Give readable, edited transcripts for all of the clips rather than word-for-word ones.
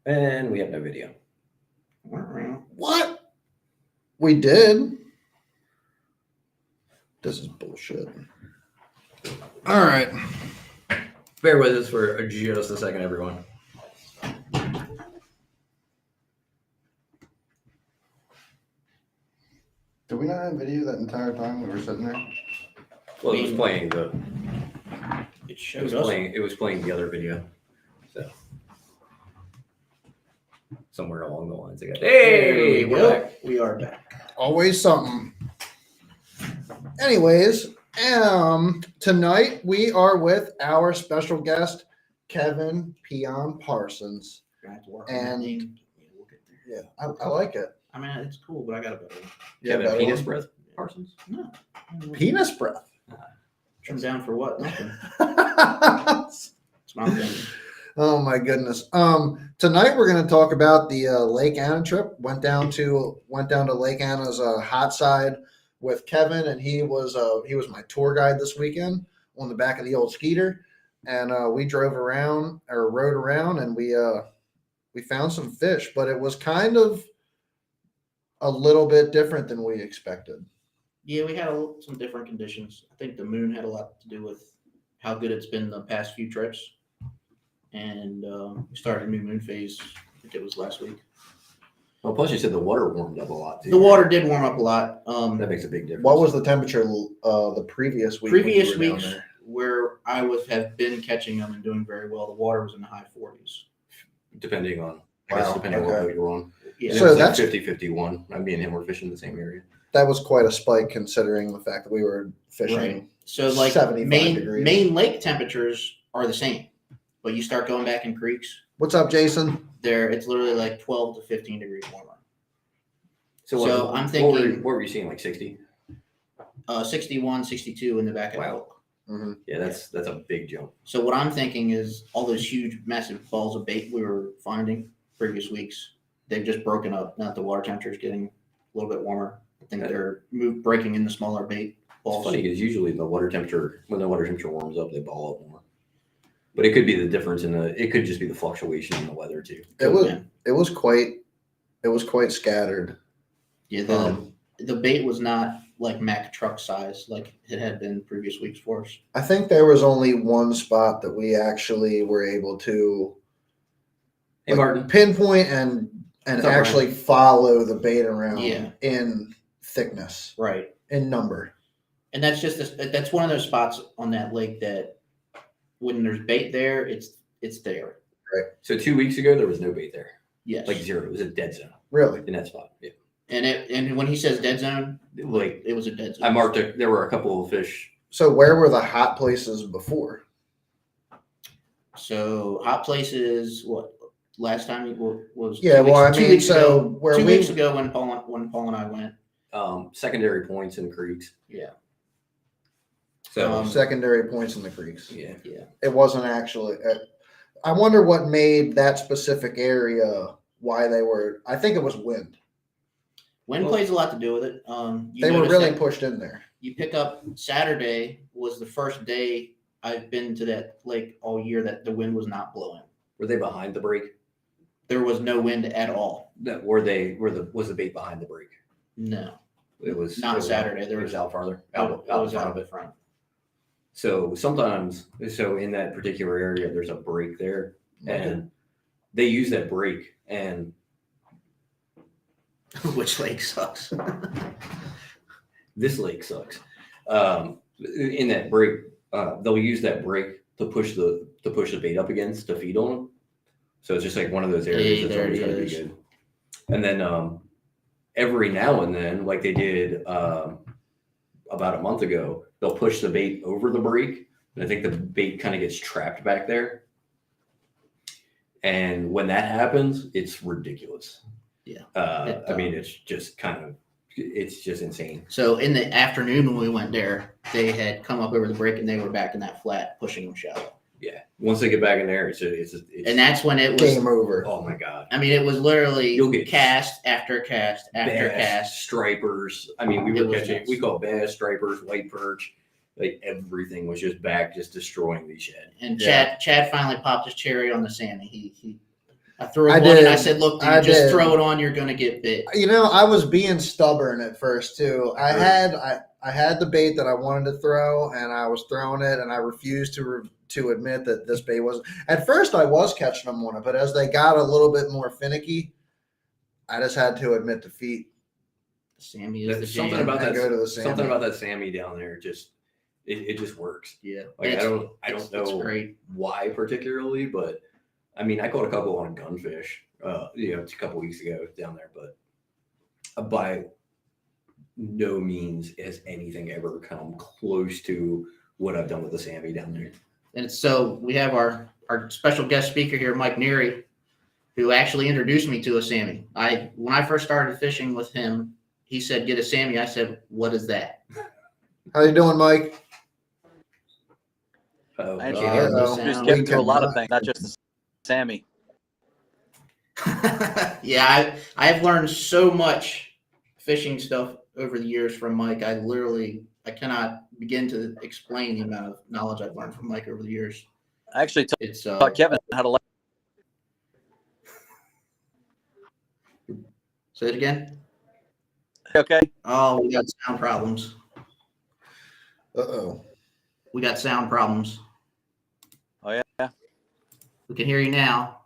And we have no video. What? We did. This is bullshit. All right. Bear with us for just a second, everyone. Did we not have video that entire time we were sitting there? Well, it was playing the. It was playing. It was playing the other video. So somewhere along the lines, I got. Hey, we're back. We are back. Always something. Anyways, tonight we are with our special guest, Kevin Peon Parsons. And yeah, I like it. I mean, it's cool, but I got a better one. Kevin Penis Breath Parsons? No. Penis breath. Trim down for what? Nothing. It's my thing. Oh my goodness. Tonight we're going to talk about the Lake Anna trip. Went down to Lake Anna's hot side with Kevin, and he was my tour guide this weekend on the back of the old Skeeter, and we rode around, and we found some fish, but it was kind of a little bit different than we expected. Yeah, we had some different conditions. I think the moon had a lot to do with how good it's been the past few trips. And we started a new moon phase. I think it was last week. Well, plus you said the water warmed up a lot too. The water did warm up a lot. That makes a big difference. What was the temperature the previous week? Previous weeks where I have been catching them and doing very well, the water was in the high 40s. Depending on Wow, on what boat you're on. Yeah. So So that's that's- 50-51. Me and him were fishing the same area. That was quite a spike considering the fact that we were fishing. Right. So like 75 degrees. main lake temperatures are the same, but you start going back in creeks, What's up, Jason? it's literally like 12 to 15 degrees warmer. So I'm thinking- what were you seeing, like 60? 61, 62 in the back of the Wow. boat. Mm-hmm. Yeah, that's a big jump. So what I'm thinking is all those huge, massive balls of bait we were finding previous weeks, they've just broken up. Now that the water temperature is getting a little bit warmer, I think they're breaking into smaller bait balls. It's funny because usually when the water temperature warms up, they ball up more. But it could be the difference it could just be the fluctuation in the weather too. It was quite scattered. Yeah, the bait was not like Mack truck size like it had been previous weeks for us. I think there was only one spot that we actually were able to Hey, Martin. pinpoint and What's up, actually follow the bait around Yeah. in thickness, Right. in number. And that's that's one of those spots on that lake that when there's bait there, it's there. So 2 weeks ago there was no bait there, Yes. like zero. It was a dead zone Really? in that spot. Yeah, And when he says dead zone, like it was a dead zone. I marked it. There were a couple of fish. So where were the hot places before? So hot places. What last time was? Yeah, 2 well, I weeks, 2 mean, weeks so ago, where 2 we- weeks ago when Paul and I went. Secondary points and creeks. Yeah. So Secondary points in the creeks. yeah, It wasn't actually. I wonder what made that specific area why they were. I think it was wind. Wind Well, plays a lot to do with it. They were notice really that pushed in there. You pick up Saturday was the first day I've been to that lake all year that the wind was not blowing. were they behind the break? There was no wind at all. Was the bait behind the break? No, It was not Saturday. There It was was out farther. it Out was in front out of the it. front. So in that particular area, there's a break there, and they use that break, and Which lake sucks? this lake sucks. In that break, they'll use that break to push the bait up against to feed on them. So it's just like one of those areas Hey, that's there always it going to be is. good. And then every now and then, like they did about a month ago, they'll push the bait over the break, and I think the bait kind of gets trapped back there. And when that happens, it's ridiculous. Yeah. I mean, it's just insane. So in the afternoon when we went there, they had come up over the break and they were back in that flat pushing them shallow. Yeah. Once they get back in there, it's And that's when it was. Game over. oh my God. I mean, it was literally You'll get cast after cast after Bass, cast. stripers. I mean, we It were was catching, nuts. we caught bass, stripers, white perch. Like everything was just back, just destroying these shad. And Yeah. Chad finally popped his cherry on the salmon. He I threw I him one and I did. said, "Look, dude, I just did. throw it on. You're gonna get bit." I was being stubborn at first too. I had the bait that I wanted to throw, and I was throwing it, and I refused to admit that this bait was. At first, I was catching them on it, but as they got a little bit more finicky, I just had to admit defeat. Sammy is the Something jam. about And go to the that. Sammy. Something about that Sammy down there. Just it just works. Yeah, Like I don't it's know great. why particularly, but I mean I caught a couple on gunfish, a couple weeks ago down there, but by no means has anything ever come close to what I've done with the Sammy down there. And so we have our special guest speaker here, Mike Neary, who actually introduced me to a Sammy. When I first started fishing with him, he said, "Get a Sammy." I said, "What is that?" How you doing, Mike? Oh, I God. introduced Kevin to a lot of things, not just the Sammy. Yeah, I have learned so much fishing stuff over the years from Mike. I cannot begin to explain the amount of knowledge I've learned from Mike over the years. I actually It's taught Kevin how to. Say it again. Okay. Oh, we got sound problems. Uh-oh. We got sound problems. Oh yeah. We can hear you now.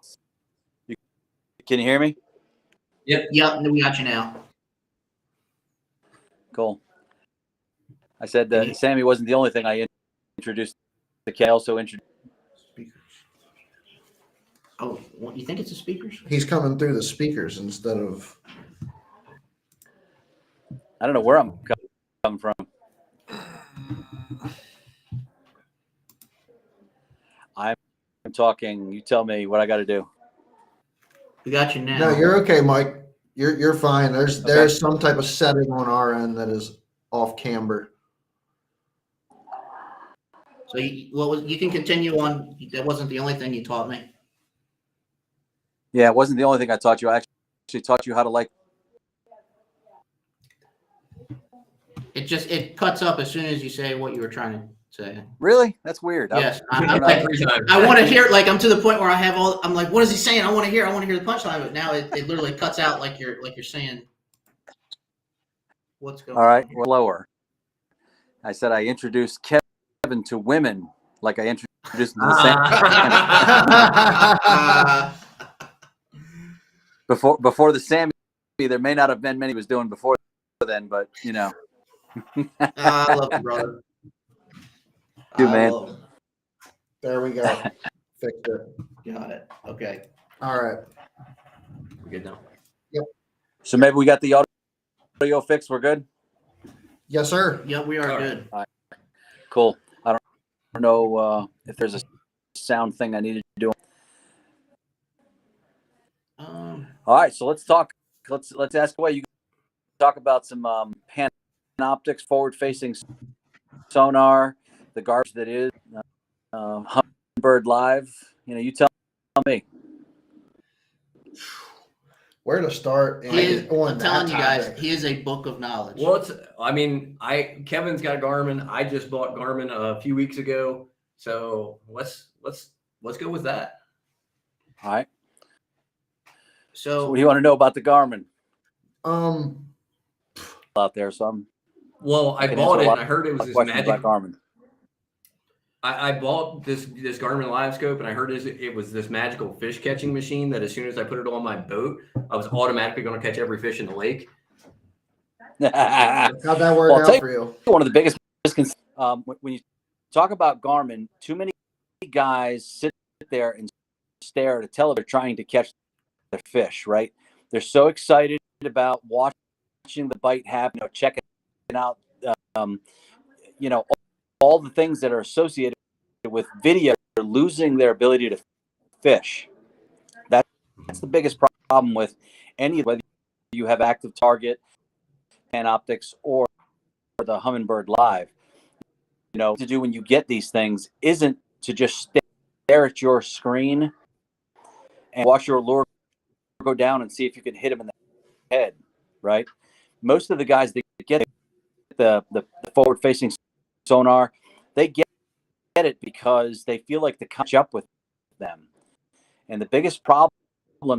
Can you hear me? Yep, we got you now. Cool. I said that Sammy wasn't the only thing I introduced. I also introduced. Speakers. Oh, what, you think it's the speakers? He's coming through the speakers instead of. I don't know where I'm coming from. I'm talking. You tell me what I got to do. We got you now. No, you're okay, Mike. You're fine. There's some type of setting on our end that is off camber. So you can continue on. That wasn't the only thing you taught me. Yeah, it wasn't the only thing I taught you. I actually taught you how to like. It cuts up as soon as you say what you were trying to say. Really? That's weird. Yes, I'm I'm like, like, I want to hear. Like I'm to the point where I'm like, what is he saying? I want to hear the punchline. But now it literally cuts out like you're saying. What's going all right, on? we're lower. I said I introduced Kevin to women like I introduced him to the Sammy. Before the Sammy, there may not have been many he was doing before then, but you know. I love you, brother. Dude, man. There we go. Fixed it. Got it. Okay. All right. We're good now. So maybe we got the audio fixed. We're good. Yes, sir. Yeah, we are All right. good. Cool. I don't know if there's a sound thing I needed to do. All right, so let's talk. Let's ask away. You talk about some Panoptics forward-facing sonar, the garbage that is Humminbird Live. You know, you tell me. Where to start? I'm telling you guys, he is a book of knowledge. Well, Kevin's got a Garmin. I just bought Garmin a few weeks ago, so let's go with that. All right. So what do you want to know about the Garmin out there? So I bought it and I heard it was this magic. About Garmin. I bought this Garmin Live Scope and I heard it was this magical fish catching machine that as soon as I put it on my boat, I was automatically going to catch every fish in the lake. How'd that work out for you? One of the biggest when you talk about Garmin, too many guys sit there and stare at a television trying to catch their fish, right? They're so excited about watching the bite happen, checking out, all the things that are associated with video. They're losing their ability to fish. That's the biggest problem with whether you have active target, Panoptics, or the Humminbird Live. To do when you get these things isn't to just stare at your screen and watch your lure go down and see if you can hit him in the head, right? Most of the guys that get the forward-facing sonar, they get it because they feel like they catch up with them. And the biggest problem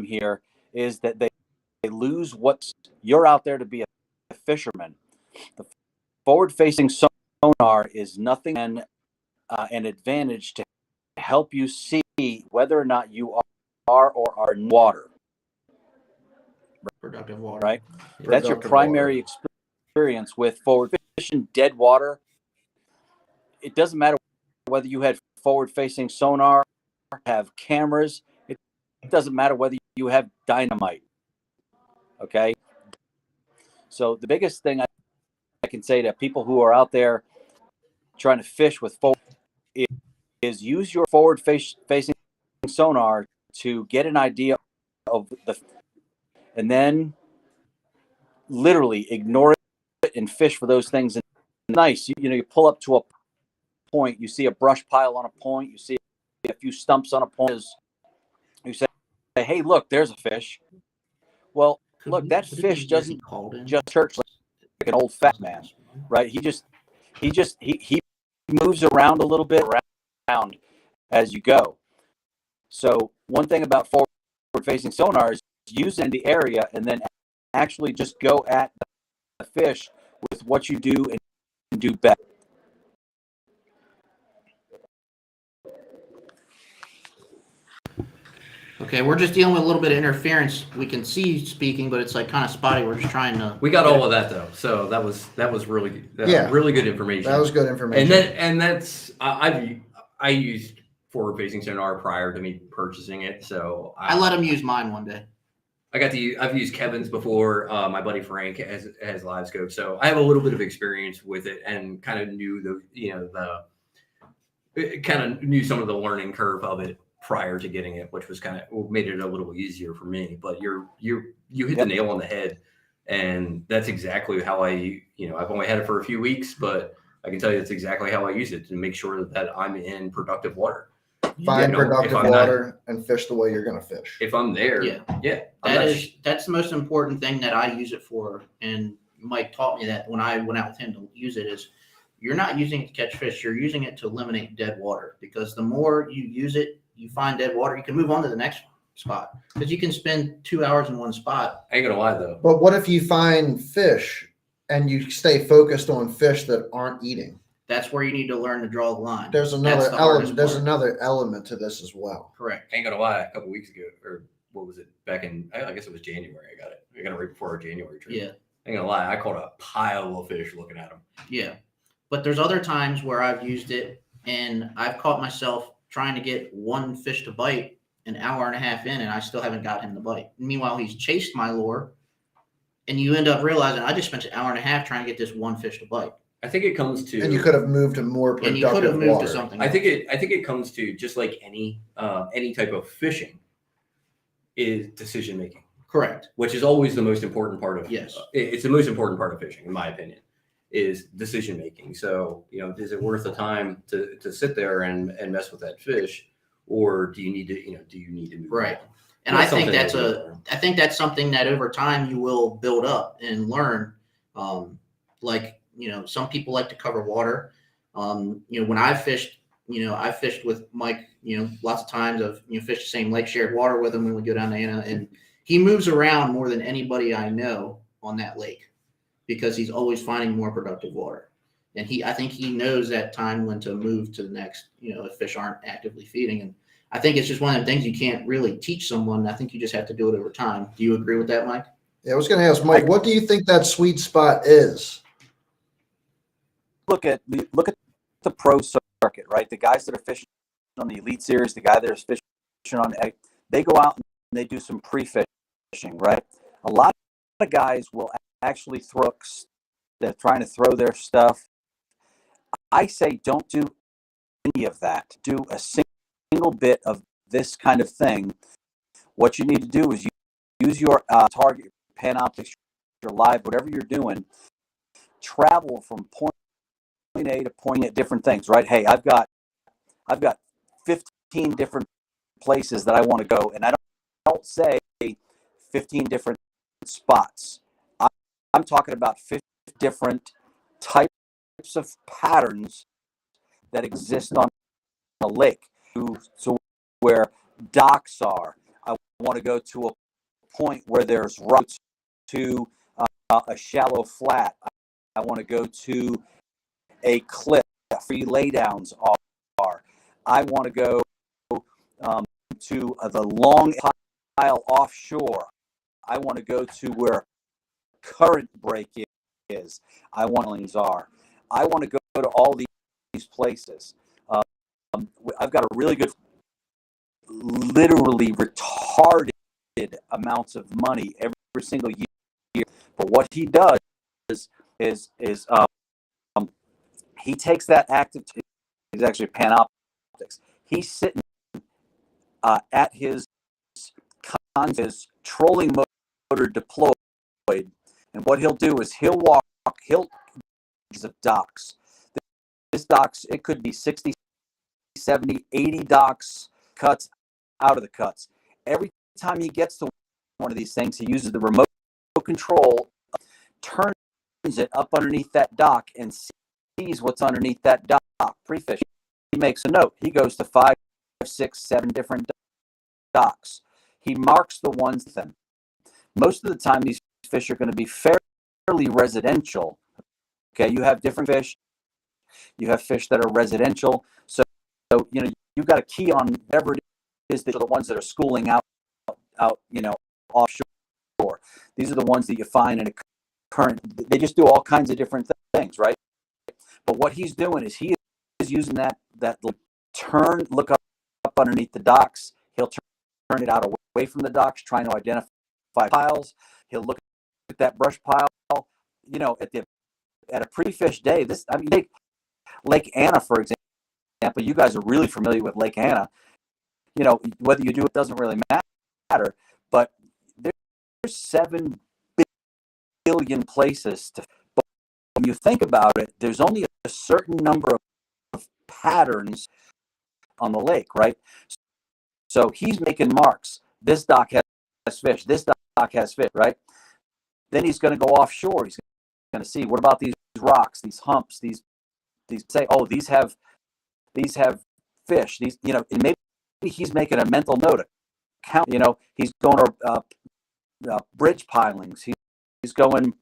here is that they lose what you're out there to be a fisherman. The forward-facing sonar is nothing but an advantage to help you see whether or not you are or are in water. Productive water. Right? Yeah. That's your primary experience with forward fishing dead water. It doesn't matter whether you had forward-facing sonar, have cameras. It doesn't matter whether you have dynamite. Okay? So the biggest thing I can say to people who are out there trying to fish with forward is use your forward-facing sonar to get an idea of and then literally ignore it and fish for those things. And nice, you pull up to a point, you see a brush pile on a point, you see a few stumps on a point, you say, hey, look, there's a fish. Well, look, that fish doesn't just church like an old fat man, right? He moves around a little bit around as you go. So one thing about forward-facing sonar is use it in the area and then actually just go at the fish with what you do and do better. Okay, we're just dealing with a little bit of interference. We can see you speaking, but it's like kind of spotty. We're just trying to. We got all of that though, so that was really really good information. That was good information. And that's I used forward-facing sonar prior to me purchasing it, so I let him use mine one day. I've used Kevin's before. My buddy Frank has live scope, so I have a little bit of experience with it and kind of knew knew some of the learning curve of it prior to getting it, which was made it a little easier for me. But you hit the nail on the head, and that's exactly how I've only had it for a few weeks, but I can tell you that's exactly how I use it to make sure that I'm in productive water. Find productive water and fish the way you're going to fish. If I'm there, that's the most important thing that I use it for. And Mike taught me that when I went out with him to use it is you're not using it to catch fish. You're using it to eliminate dead water, because the more you use it, you find dead water, you can move on to the next spot, because you can spend 2 hours in one spot. I ain't gonna lie though. But what if you find fish and you stay focused on fish that aren't eating? That's where you need to learn to draw the line. There's another element. There's another element to this as well. Correct. I ain't gonna lie. A couple weeks ago, or what was it? Back in, I guess it was January. I got it right before our January trip. Yeah. I ain't gonna lie. I caught a pile of fish looking at them. Yeah, but there's other times where I've used it and I've caught myself trying to get one fish to bite an hour and a half in, and I still haven't got him to bite. Meanwhile, he's chased my lure, and you end up realizing I just spent an hour and a half trying to get this one fish to bite. I think it comes to, and you could have moved to more productive and you could have moved water. to something I else. think it comes to just like any type of fishing is decision making. Correct. Which is always the most important part of Yes. It's the most important part of fishing, in my opinion, is decision making. So is it worth the time to sit there and mess with that fish, or do you need to move Right. on? And I think that's something that over time you will build up and learn. Some people like to cover water. When I fished, I fished with Mike, lots of times I've fished the same lake, shared water with him when we go down to Anna, and he moves around more than anybody I know on that lake because he's always finding more productive water. And I think he knows that time when to move to the next, if fish aren't actively feeding. And I think it's just one of the things you can't really teach someone. I think you just have to do it over time. Do you agree with that, Mike? Yeah, I was going to ask Mike, what do you think that sweet spot is? Look at the pro circuit, right? The guys that are fishing on the Elite Series, the guy that is fishing on, they go out and they do some pre-fishing, right? A lot of guys will actually they're trying to throw their stuff. I say don't do any of that. Do a single bit of this kind of thing. What you need to do is use your target, pan optics, your live, whatever you're doing. Travel from point A to point at different things, right? Hey, I've got 15 different places that I want to go, and I don't say 15 different spots. I'm talking about 50 different types of patterns that exist on a lake. So where docks are, I want to go to a point where there's rocks to a shallow flat. I want to go to a cliff. Free laydowns are. I want to go to the long pile offshore. I want to go to where current break is. I want are. I want to go to all these places. I've got a really good, literally retarded amounts of money every single year. But what he does is he takes that active. He's actually panoptics. He's sitting at his trolling motor deployed, and what he'll do is he'll of docks. This docks, it could be 60, 70, 80 docks, cuts out of the cuts. Every time he gets to one of these things, he uses the remote control, turns it up underneath that dock, and sees what's underneath that dock. Pre-fish. He makes a note. He goes to 5, 6, 7 different docks. He marks the ones then. Most of the time, these fish are going to be fairly residential. Okay, you have different fish. You have fish that are residential. So you've got a key on whatever it is that are the ones that are schooling out, offshore. These are the ones that you find in a current. They just do all kinds of different things, right? But what he's doing is he is using that look up underneath the docks. He'll turn it out away from the docks, trying to identify piles. He'll look at that brush pile. At a pre-fish day, take Lake Anna, for example. You guys are really familiar with Lake Anna. Whether you do it doesn't really matter. But there's 7 billion places to. But when you think about it, there's only a certain number of patterns on the lake, right? So he's making marks. This dock has fish. This dock has fish, right? Then he's going to go offshore. He's going to see, what about these rocks, these humps, these say, oh, these have fish. These, and maybe he's making a mental note of count. He's going to bridge pilings. He's going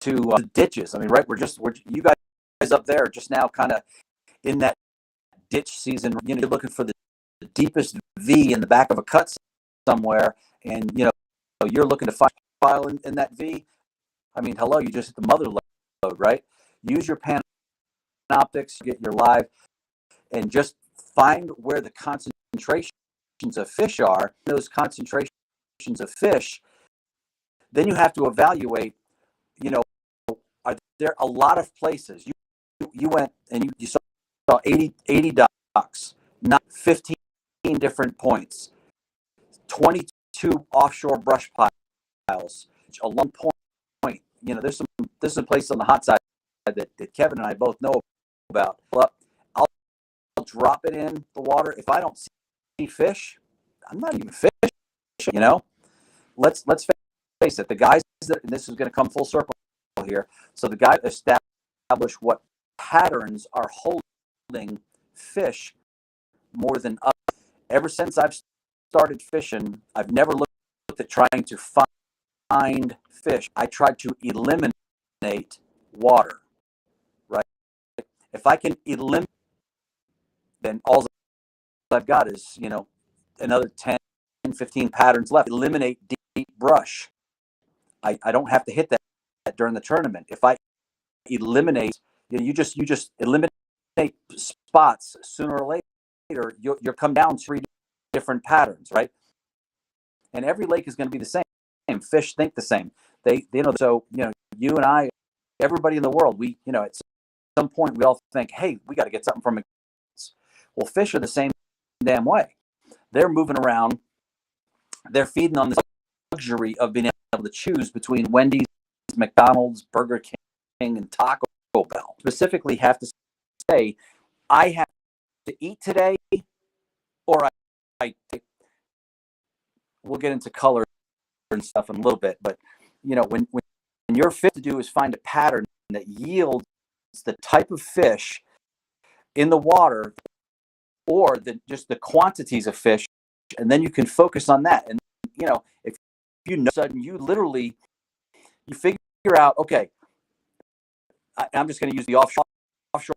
to ditches. I mean, right? We're you guys up there just now, kind of in that ditch season. You're looking for the deepest V in the back of a cut somewhere, and you're looking to find a pile in that V. I mean, hello, you just hit the mother load, right? Use your panoptics, get your live, and just find where the concentrations of fish are. Those concentrations of fish, then you have to evaluate, are there a lot of places? You went and you saw 80 docks, not 15 different points, 22 offshore brush piles, a long point. There's some places on the hot side that Kevin and I both know about. Well, I'll drop it in the water. If I don't see fish, I'm not even fishing. Let's face it. The guys and this is going to come full circle here. So the guys establish what patterns are holding fish more than others. Ever since I've started fishing, I've never looked at trying to find fish. I tried to eliminate water, right? If I can eliminate, then all I've got is, another 10, 15 patterns left. Eliminate deep brush. I don't have to hit that during the tournament. If I eliminate, you just eliminate spots. Sooner or later, you'll come down 3 different patterns, right? And every lake is going to be the same. Fish think the same. They so you and I, everybody in the world, we at some point we all think, hey, we got to get something from it. Well, fish are the same damn way. They're moving around. They're feeding on this luxury of being able to choose between Wendy's, McDonald's, Burger King, and Taco Bell. Specifically, have to say, I have to eat today, or we'll get into color and stuff in a little bit. But when you're fit to do is find a pattern that yields the type of fish in the water, or just the quantities of fish and then you can focus on that. And if you know, sudden you literally you figure out, okay, I'm just going to use the offshore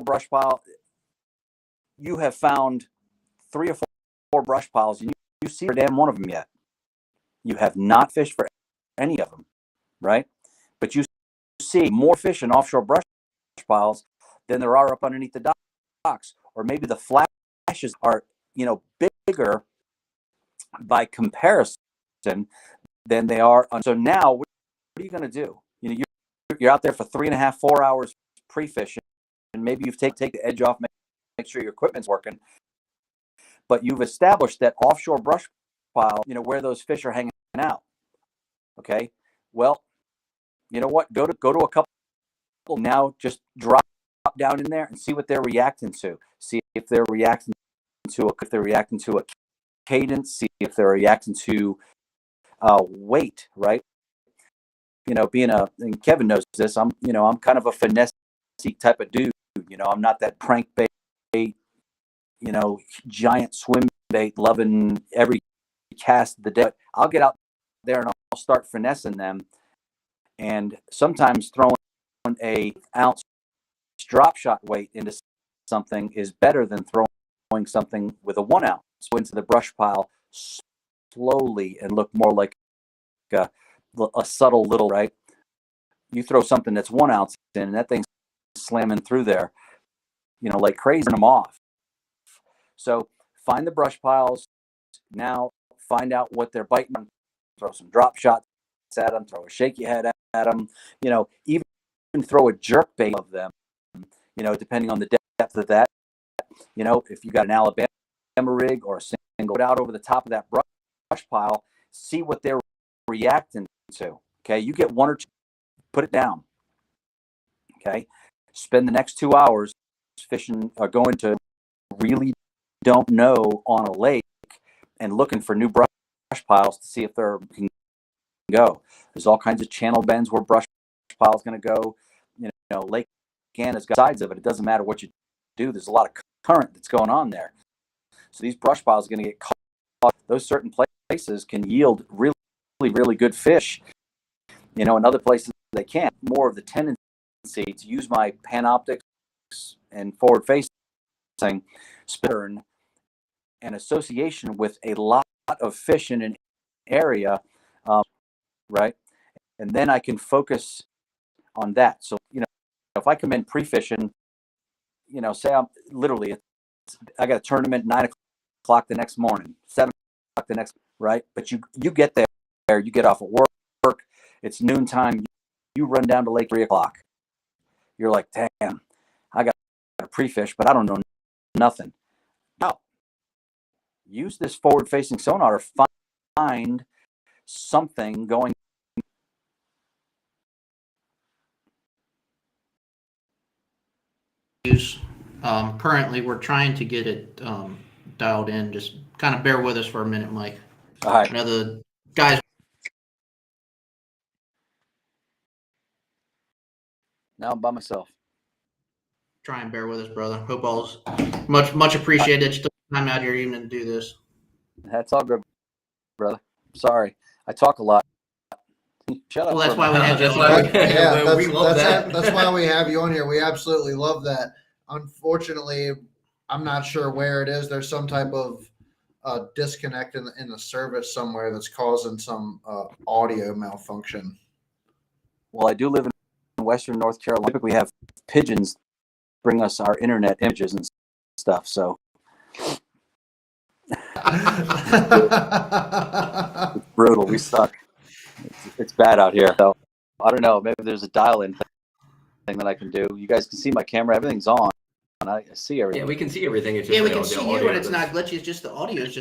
brush pile. You have found 3 or 4 brush piles, and you see damn one of them yet. You have not fished for any of them, right? But you see more fish in offshore brush piles than there are up underneath the docks, or maybe the flashes are bigger by comparison than they are. So now, what are you going to do? You're out there for 3.5, 4 hours pre-fishing, and maybe you've take the edge off, make sure your equipment's working, but you've established that offshore brush pile, where those fish are hanging out. Okay, well, you know what? Go to a couple now. Just drop down in there and see what they're reacting to. See if they're reacting to a cadence. See if they're reacting to weight, right? And Kevin knows this. I'm kind of a finesse type of dude. I'm not that crankbait, giant swim bait loving every cast of the day. I'll get out there and I'll start finessing them. And sometimes throwing a ounce drop shot weight into something is better than throwing something with a 1 ounce into the brush pile slowly and look more like a subtle little, right? You throw something that's 1 ounce in, and that thing's slamming through there, like crazy, turn them off. So find the brush piles now. Find out what they're biting. Throw some drop shots at them. Throw a shaky head at them. Even throw a jerk bait of them. Depending on the depth of that. If you got an Alabama rig or a single out over the top of that brush pile, see what they're reacting to. Okay, you get 1 or 2, put it down. Okay, spend the next 2 hours fishing or going to really don't know on a lake and looking for new brush piles to see if they can go. There's all kinds of channel bends where brush piles going to go. Lake Anna's got sides of it. It doesn't matter what you do. There's a lot of current that's going on there. So these brush piles are going to get caught. Those certain places can yield really, really good fish. In other places they can't. More of the tendency to use my panoptics and forward facing spin and association with a lot of fish in an area, right? And then I can focus on that. So, if I come in pre-fishing, say I'm literally, I got a tournament 9 o'clock the next morning, 7 o'clock the next, right? But you get there, you get off at work, it's noontime, you run down to lake 3 o'clock. You're like, damn, I got a pre-fish, but I don't know nothing. No. Use this forward-facing sonar to find something going. Currently, we're trying to get it dialed in. Just kind of bear with us for a minute, Mike. All right. I know the guys. Now I'm by myself. Try and bear with us, brother. Hope all's much appreciated. Still time out here even to do this. That's all good, brother. Sorry, I talk a lot. Shut up. Well, that's why we have That's you. why we love that. That's why we have you on here. We absolutely love that. Unfortunately, I'm not sure where it is. There's some type of disconnect in the service somewhere that's causing some audio malfunction. Well, I do live in Western North Carolina. Typically, have pigeons bring us our internet images and stuff. So it's brutal. We suck. It's bad out here. So I don't know. Maybe there's a dial-in thing that I can do. You guys can see my camera. Everything's on. I see everything. Yeah, we can see everything. It's just Yeah, we the can audio- see you, audio but it's that's- not glitchy. It's just the audio is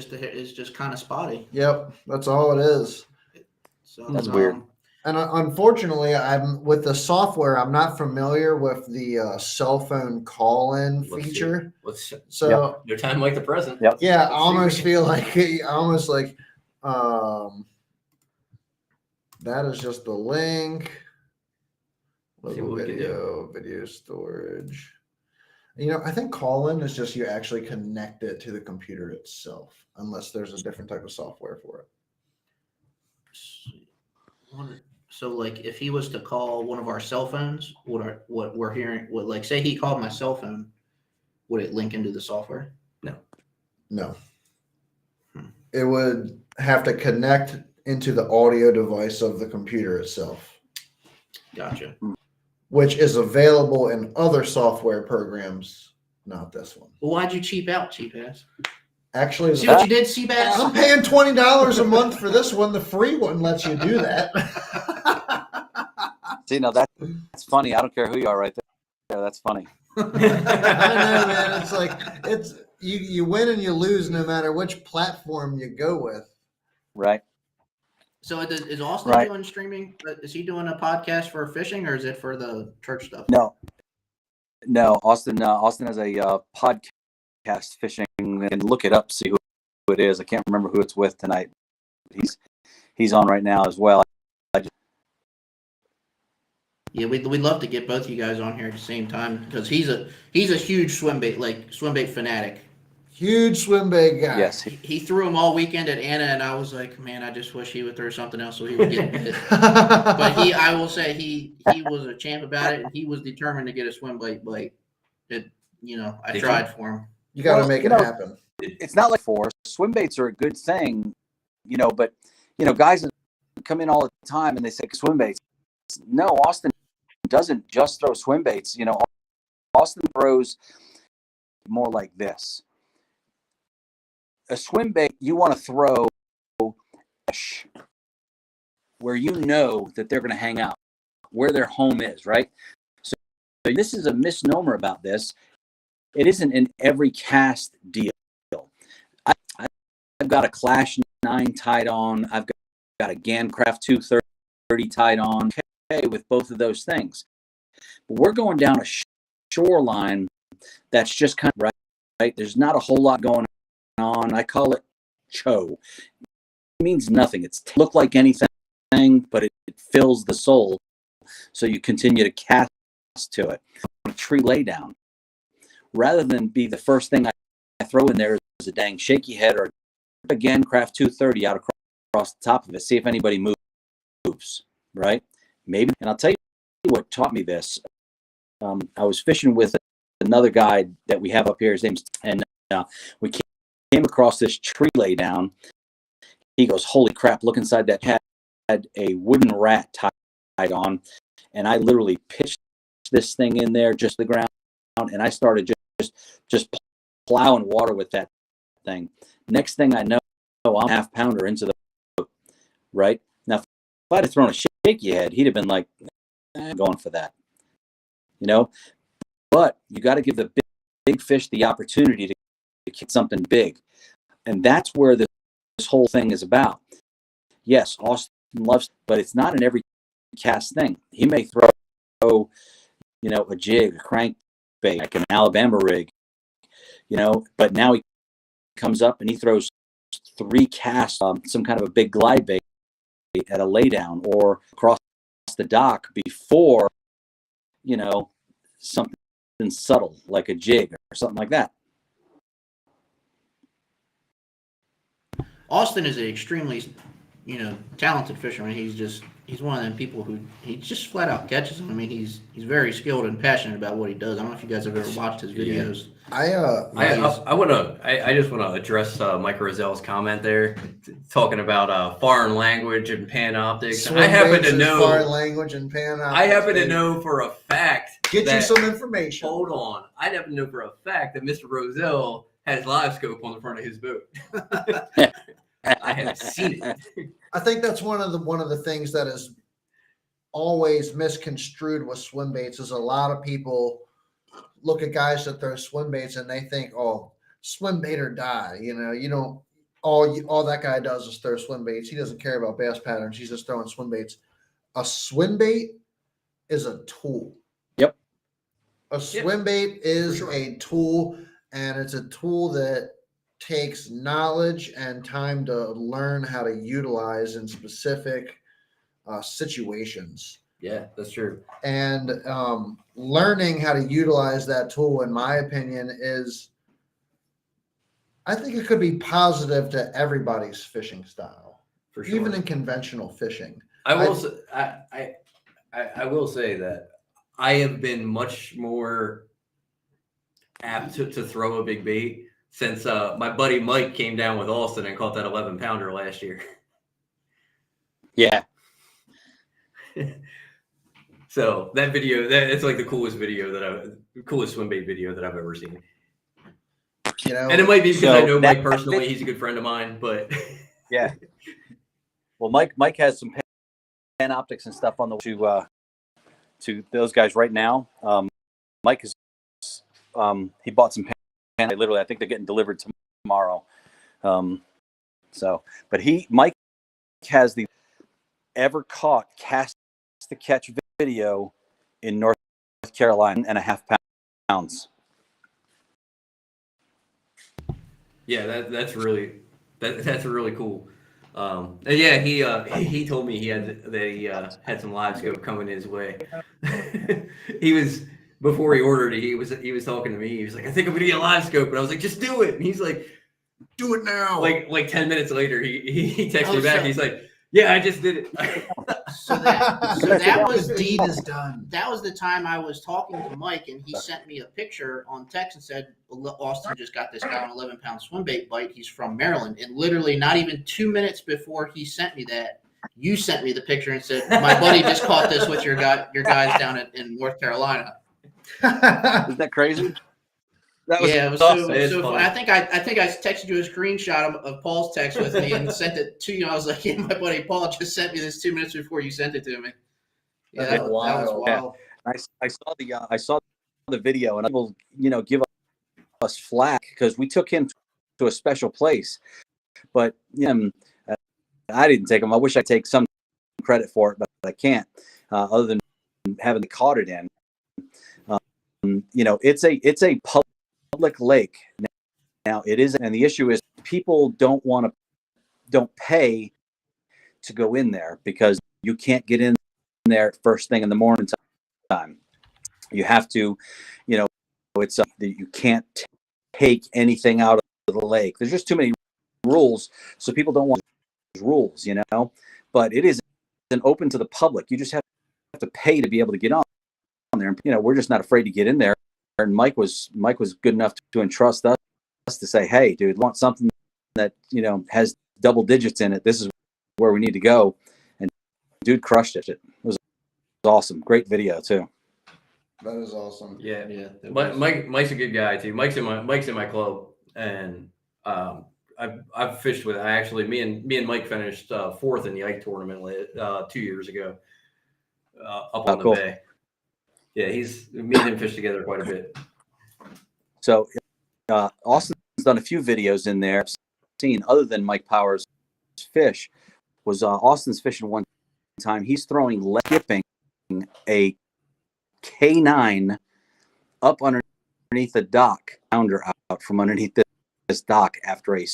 just kind of spotty. Yep, that's all it is. So That's weird. And unfortunately, I'm with the software. I'm not familiar with the cell phone call-in Let's see. feature. Let's So no time like the present. Yep. yeah, I Let's see. almost feel like that is just the link. See Local what we can video storage. I think call-in is just you actually connect it to the computer itself, unless there's a different type of software for it. So, like, if he was to call one of our cell phones, what we're hearing, like, say he called my cell phone, would it link into the software? No. Hmm. It would have to connect into the audio device of the computer itself, Gotcha. which is available in other software programs, not this one. Well, why'd you cheap out, cheap ass? Actually, See what you did, Seabass? I'm paying $20 a month for this one. The free one lets you do that. See, now that's funny. I don't care who you are right there. That's funny. I know, man. It's like you win and you lose no matter which platform you go with. Right. So is Austin Right. doing streaming? Is he doing a podcast for fishing, or is it for the church stuff? No. Austin has a podcast fishing, and look it up, see who it is. I can't remember who it's with tonight. He's on right now as well. Yeah, we'd love to get both of you guys on here at the same time, because he's a huge swim bait fanatic. Huge swim bait guy. Yes. He threw them all weekend at Anna, and I was like, man, I just wish he would throw something else so he would get bit. But I will say he was a champ about it, and he was determined to get a swim bait. I Did tried for him. You got to Well, make it happen. It's not like force. Swim baits are a good thing, but guys come in all the time and they say swim baits. No, Austin doesn't just throw swim baits. Austin throws more like this. A swim bait you want to throw where that they're going to hang out, where their home is, right? So this is a misnomer about this. It isn't in every cast deal. I've got a Clash 9 tied on. I've got a Gancraft 230 tied on. Okay, with both of those things. But we're going down a shoreline that's just kind of right. There's not a whole lot going on. I call it cho. It means nothing. It's look like anything, but it fills the soul. So you continue to cast to it. On a tree laydown, rather than be the first thing I throw in there is a dang shaky head or again Craft 230 out across the top of it. See if anybody moves, right? Maybe. And I'll tell you what taught me this. I was fishing with another guy that we have up here. His name's and we came across this tree laydown. He goes, "Holy crap! Look inside that." Had a wooden rat tied on, and I literally pitched this thing in there, just the ground, and I started just plowing water with that thing. Next thing I know, I'm half pounder into the boat, right? Now, if I'd have thrown a shaky head, he'd have been like, going for that, But you got to give the big fish the opportunity to get something big, and that's where this whole thing is about. Yes, Austin loves, but it's not in every cast thing. He may throw, a jig, a crankbait, like an Alabama rig, but now he comes up and he throws 3 casts on some kind of a big glide bait at a laydown or across the dock before, something subtle like a jig or something like that. Austin is an extremely, talented fisherman. He's one of them people who he just flat out catches them. I mean, he's very skilled and passionate about what he does. I don't know if you guys have ever watched his videos. I just want to address Mike Rozelle's comment there, talking about foreign language and panoptics. I happen to know foreign language and panoptics. I happen to know for a fact. Get you some information. Hold on, I happen to know for a fact that Mr. Rozelle has live scope on the front of his boat. I have seen it. I think that's one of the things that is always misconstrued with swim baits is a lot of people look at guys that throw swim baits and they think, oh, swim bait or die. All that guy does is throw swim baits. He doesn't care about bass patterns. He's just throwing swim baits. A swim bait is a tool. Yep. A swim bait is a tool, and it's a tool that takes knowledge and time to learn how to utilize in specific situations. Yeah, that's true. And learning how to utilize that tool, in my opinion, is, I think it could be positive to everybody's fishing style, For sure. even in conventional fishing. I will say that I have been much more apt to throw a big bait since my buddy Mike came down with Austin and caught that 11-pounder last year. Yeah. So that video, it's like the coolest swim bait video that I've ever seen. You know, And it might be because I know Mike personally; that, he's a good friend of mine. But yeah. Well, Mike has some pan optics and stuff on the to those guys right now. Mike is he bought some pan. Literally, I think they're getting delivered tomorrow. But Mike has the ever caught cast to catch video in North Carolina and 1/2 pounds. yeah, that's really cool. And yeah, he told me he had some live scope coming his way. He was before he ordered it. He was talking to me. He was like, "I think I'm gonna get a live scope," and I was like, "Just do it." And he's like, do it now. Like 10 minutes later, he texted me back. He's like, "Yeah, I just did it." So that was the deed is done. That was the time I was talking to Mike, and he sent me a picture on text and said, Austin just got this guy on 11-pound swim bait bite. He's from Maryland. And literally not even 2 minutes before he sent me that, you sent me the picture and said, my buddy just caught this with your guys down in North Carolina. Isn't that crazy? That was it was awesome. so I think I texted you a screenshot of Paul's text with me and sent it to you. I was like, yeah, my buddy Paul just sent me this 2 minutes before you sent it to me. Yeah, that was wild. Yeah. I saw the video, and people, give us flack because we took him to a special place, but I didn't take him. I wish I'd take some credit for it, but I can't. Other than having caught it in, it's a public lake now. It is, and the issue is people don't pay to go in there because you can't get in there first thing in the morning time. You have to, it's you can't take anything out of the lake. There's just too many rules, so people don't want those rules, But it isn't open to the public. You just have to pay to be able to get on there. And we're just not afraid to get in there. And Mike was good enough to entrust us to say, "Hey, dude, want something that has double digits in it? This is where we need to go." And dude crushed it. It was awesome. Great video too. That is awesome. Yeah. Mike's a good guy too. Mike's in my club, and I've fished with. Me and Mike finished fourth in the Ike tournament 2 years ago up on the bay. Yeah, me and him fished together quite a bit. So Austin's done a few videos in there. I've seen other than Mike Powers' fish was Austin's fishing one time. He's skipping a K9 up underneath the dock, pounder out from underneath this dock after a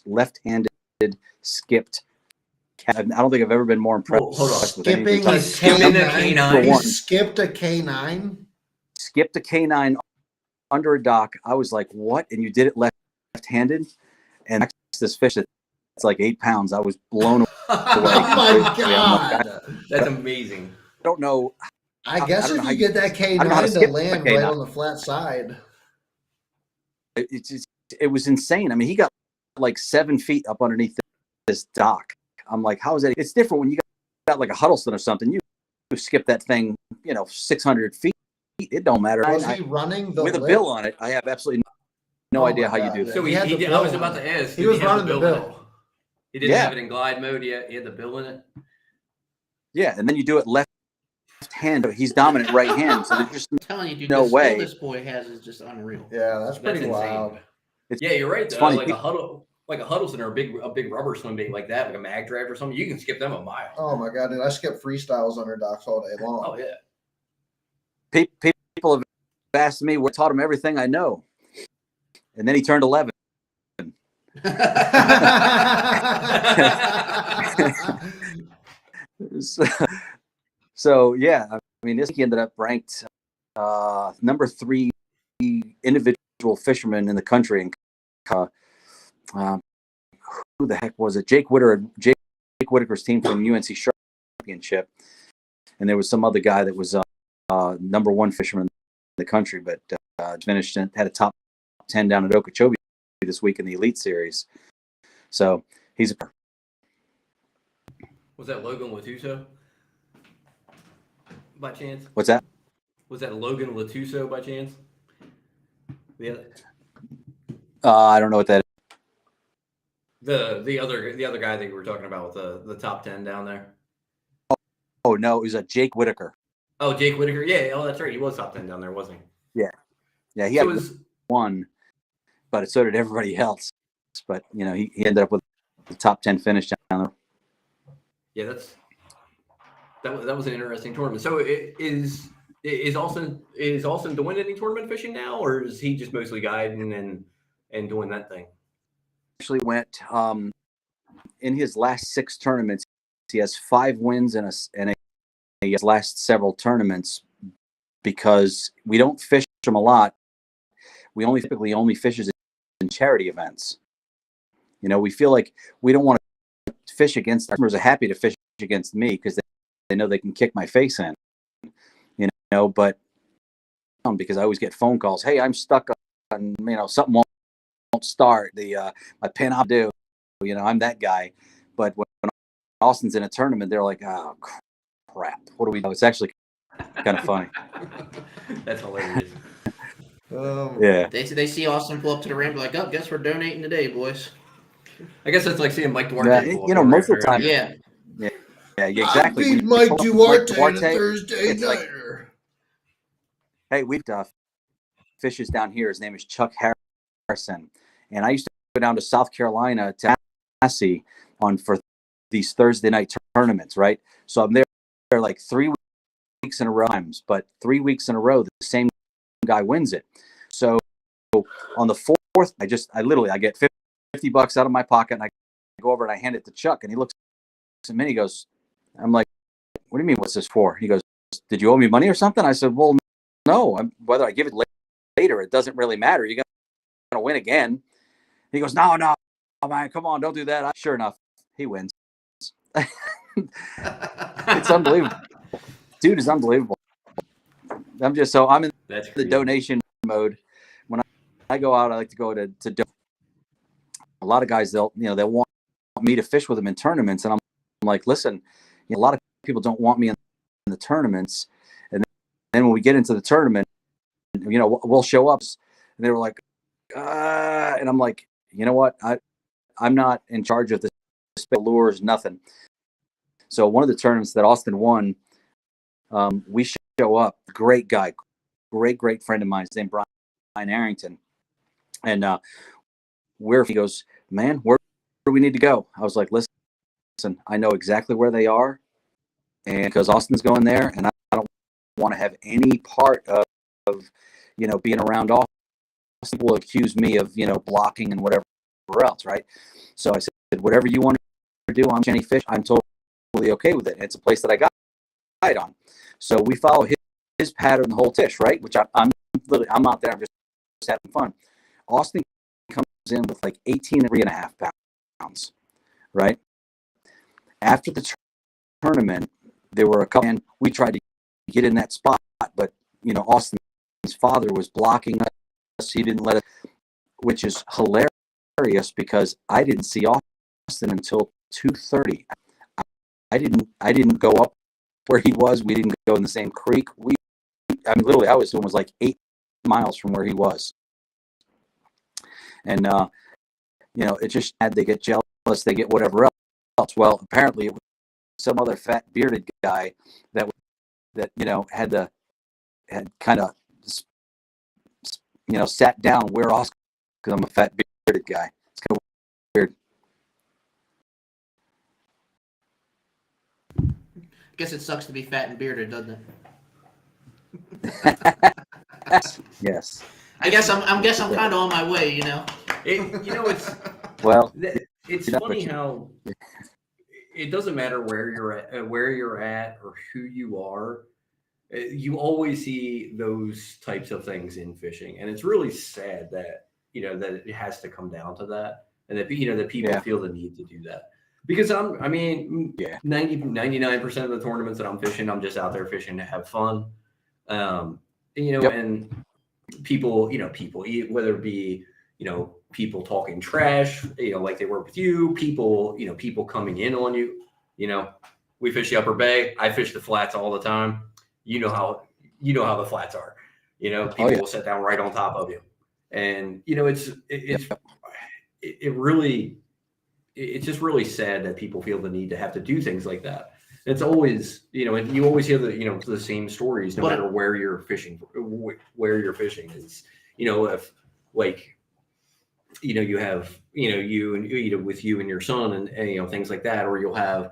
left-handed skipped. I don't think I've ever been more impressed. Hold on. Skipping a K9. He skipped a K9. Skipped a K9 under a dock. I was like, "What?" And you did it left-handed, and this fish that's like 8 pounds. I was blown away. Oh my god, that's amazing. I don't know. I guess if you get that K9 to land right on the flat side, it was insane. I mean, he got like 7 feet up underneath this dock. I'm like, how is that? It's different when you got like a Huddleston or something. You skip that thing, 600 feet. It don't matter. Was he running with lip? A bill on it? I have absolutely no idea how you do that. So he did. I was about to ask. He was running the bill. He didn't have it in glide mode yet. He had the bill in it. Yeah, and then you do it left hand. He's dominant right hand. So there's just I'm telling you, dude, no way. This boy has is just unreal. Yeah, that's pretty wild. Yeah, you're right. It's though. funny. Like a Huddleston or a big rubber swim bait like that, like a mag draft or something, you can skip them a mile. Oh my god, dude! I skip freestyles under docks all day long. Oh yeah. People have asked me, "What taught him everything I know?" And then he turned 11. So yeah, I mean, this he ended up ranked number 3 individual fisherman in the country. And um, who the heck was it? Jake Whitaker's team from UNC Championship, and there was some other guy that was number 1 fisherman in the country, but finished and had a top 10 down at Okeechobee this week in the Elite Series. So he's a. Was that Logan Latuso by chance? What's that? Was that Logan Latuso by chance? Yeah. I don't know what that is. The other guy that you were talking about with the top 10 down there. Oh no, it was a Jake Whitaker. Oh, Jake Whitaker. Yeah. Oh, that's right. He was top 10 down there, wasn't he? Yeah, he had one, but so did everybody else. But he ended up with the top 10 finish down there. Yeah, that was an interesting tournament. So is Austin doing any tournament fishing now, or is he just mostly guiding and doing that thing? Actually went in his last 6 tournaments. He has 5 wins and his last several tournaments, because we don't fish him a lot. We typically only fishes in charity events. We feel like we don't want to fish against our customers. Are happy to fish against me because they know they can kick my face in. But because I always get phone calls. Hey, I'm stuck on something won't start. My pin I'll do. I'm that guy. But when Austin's in a tournament, they're like, oh crap, what do we do? It's actually kind of funny. That's hilarious. Yeah. They see Austin pull up to the ramp, like, oh, guess we're donating today, boys. I guess that's like seeing Mike Duarte. Yeah, most of the time. Yeah. Yeah, exactly. I beat Mike Duarte on a Thursday it's like, nighter. hey, we've fishes down here. His name is Chuck Harrison, and I used to go down to South Carolina to Tallahassee for these Thursday night tournaments, right? So I'm there like 3 weeks in a row, but 3 weeks in a row, the same guy wins it. So on the 4th, I get $50 out of my pocket, and I go over and I hand it to Chuck, and he looks at me and he goes, I'm like, what do you mean, what's this for? He goes, did you owe me money or something? I said, well, no, whether I give it later, it doesn't really matter. You're going to win again. He goes, no, man, come on, don't do that. Sure enough, he wins. It's unbelievable. Dude is unbelievable. I'm in the donation mode. When I go out, I like to go to a lot of guys, they'll want me to fish with them in tournaments. And I'm like, listen, a lot of people don't want me in the tournaments. And then when we get into the tournament, we'll show up. And they were like, and I'm like, you know what? I'm not in charge of the lures, nothing. So one of the tournaments that Austin won, we show up. Great guy, great friend of mine. His name Brian Arrington, and he goes, man, where do we need to go? I was like, listen, I know exactly where they are, and because Austin's going there, and I don't want to have any part of being around Austin. People will accuse me of blocking and whatever else, right? So I said, whatever you want to do on Jenny Fish, I'm totally okay with it. It's a place that I got guide on. So we follow his pattern the whole tish, right? Which I'm out there, I'm just having fun. Austin comes in with like 18.5 pounds, right? After the tournament, there were a couple, and we tried to get in that spot, but Austin's father was blocking us. He didn't let us, which is hilarious because I didn't see Austin until 2:30. I didn't go up where he was. We didn't go in the same creek. Literally, I was like 8 miles from where he was. And, it just had, they get jealous, they get whatever else. Well, apparently it was some other fat bearded guy that had kind of, sat down where Oscar, because I'm a fat bearded guy. It's kind of weird. I guess it sucks to be fat and bearded, doesn't it? Yes. I guess I'm kind of on my way, It's well. It's funny how it doesn't matter where you're at or who you are. You always see those types of things in fishing, and it's really sad that that it has to come down to that, and that that people feel the need to do that. Because I mean, 99% of the tournaments that I'm fishing, I'm just out there fishing to have fun. And people, whether it be, people talking trash, like they were with you, people coming in on you, we fish the upper bay. I fish the flats all the time. You know how the flats are, people will sit down right on top of you. And, it's just really sad that people feel the need to have to do things like that. It's always, and you always hear the same stories, no matter where you're fishing, is, if like, you have, you with you and your son and things like that, or you'll have,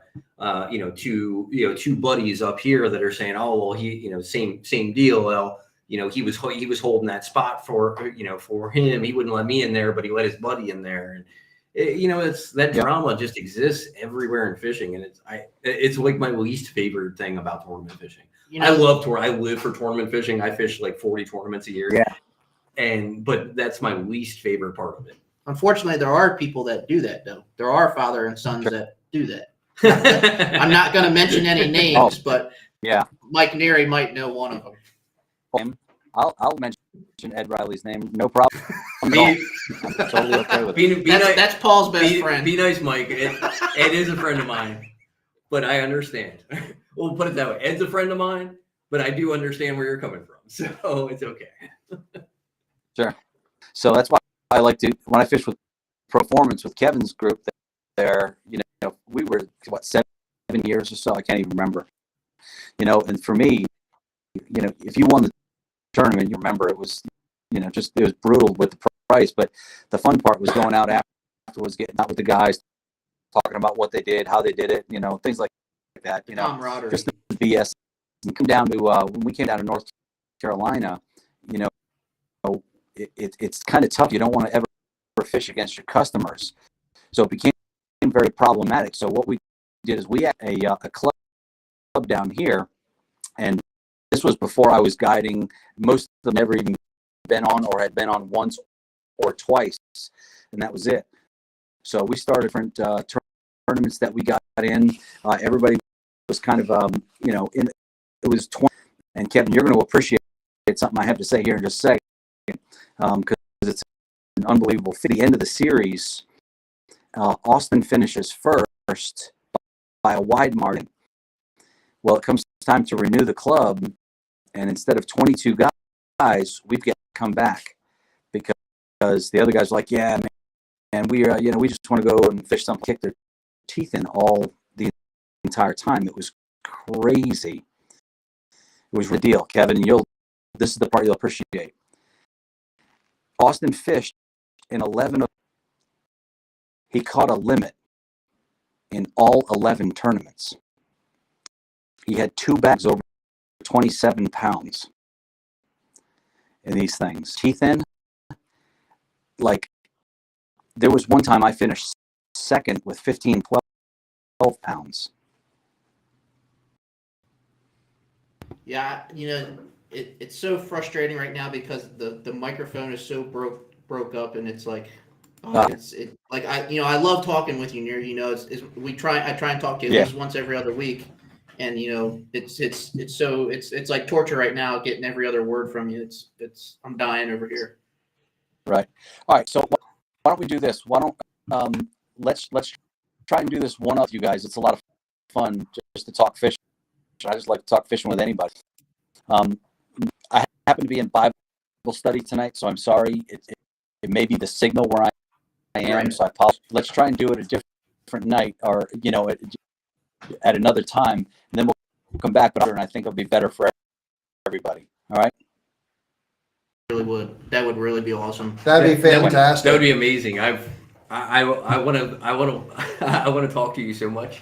two buddies up here that are saying, oh, well, he, same deal. Well, he was holding that spot for him. He wouldn't let me in there, but he let his buddy in there. And, it's that drama just exists everywhere in fishing. And it's like my least favorite thing about tournament fishing. I live for tournament fishing. I fish like 40 tournaments a year. Yeah. But that's my least favorite part of it. Unfortunately, there are people that do that, though. There are father and sons that do that. I'm not going to mention any names, but Mike Neary might know one of them. I'll mention Ed Riley's name. No problem. I'm totally okay with it. That's Paul's best friend. Be nice, Mike. Ed is a friend of mine, but I understand. We'll put it that way. Ed's a friend of mine, but I do understand where you're coming from. So it's okay. Sure. So that's why I like to, when I fish with Performance with Kevin's group there, we were, 7 years or so, I can't even remember. And for me, if you won the tournament, you remember it was, it was brutal with the price, but the fun part was going out afterwards, getting out with the guys, talking about what they did, how they did it, things like that, camaraderie. Just the BS. And come down to, when we came down to North Carolina, it's kind of tough. You don't want to ever fish against your customers. So it became very problematic. So what we did is we had a club down here, and this was before I was guiding. Most of them never even been on or had been on once or twice, and that was it. So we started different tournaments that we got in. Everybody was kind of, it was 20. And Kevin, you're going to appreciate something I have to say here in just a second, because it's an unbelievable fit. At the end of the series, Austin finishes first by a wide margin. Well, it comes time to renew the club, and instead of 22 guys, we've got to come back because the other guys are like, yeah, man, we are, we just want to go and fish something, kick their teeth in all the entire time. It was crazy. It was the deal, Kevin. This is the part you'll appreciate. Austin fished in 11. He caught a limit in all 11 tournaments. He had 2 bags over 27 pounds in these things. Teeth in, like, there was one time I finished second with 12 pounds. Yeah, it's so frustrating right now because the microphone is so broke up, and it's like, I love talking with you, Neary. I try and talk to you at least once every other week, and it's like torture right now getting every other word from you. I'm dying over here. Right. All right. So why don't we do this? Why don't let's try and do this one up, you guys. It's a lot of fun just to talk fishing. I just like to talk fishing with anybody. I happen to be in Bible study tonight, so I'm sorry. It may be the signal where I am, right. So I apologize. Let's try and do it a different night, or at another time, and then we'll come back. And I think it'll be better for everybody. All right. Really would. That would really be awesome. That'd be fantastic. That would be amazing. I want to talk to you so much.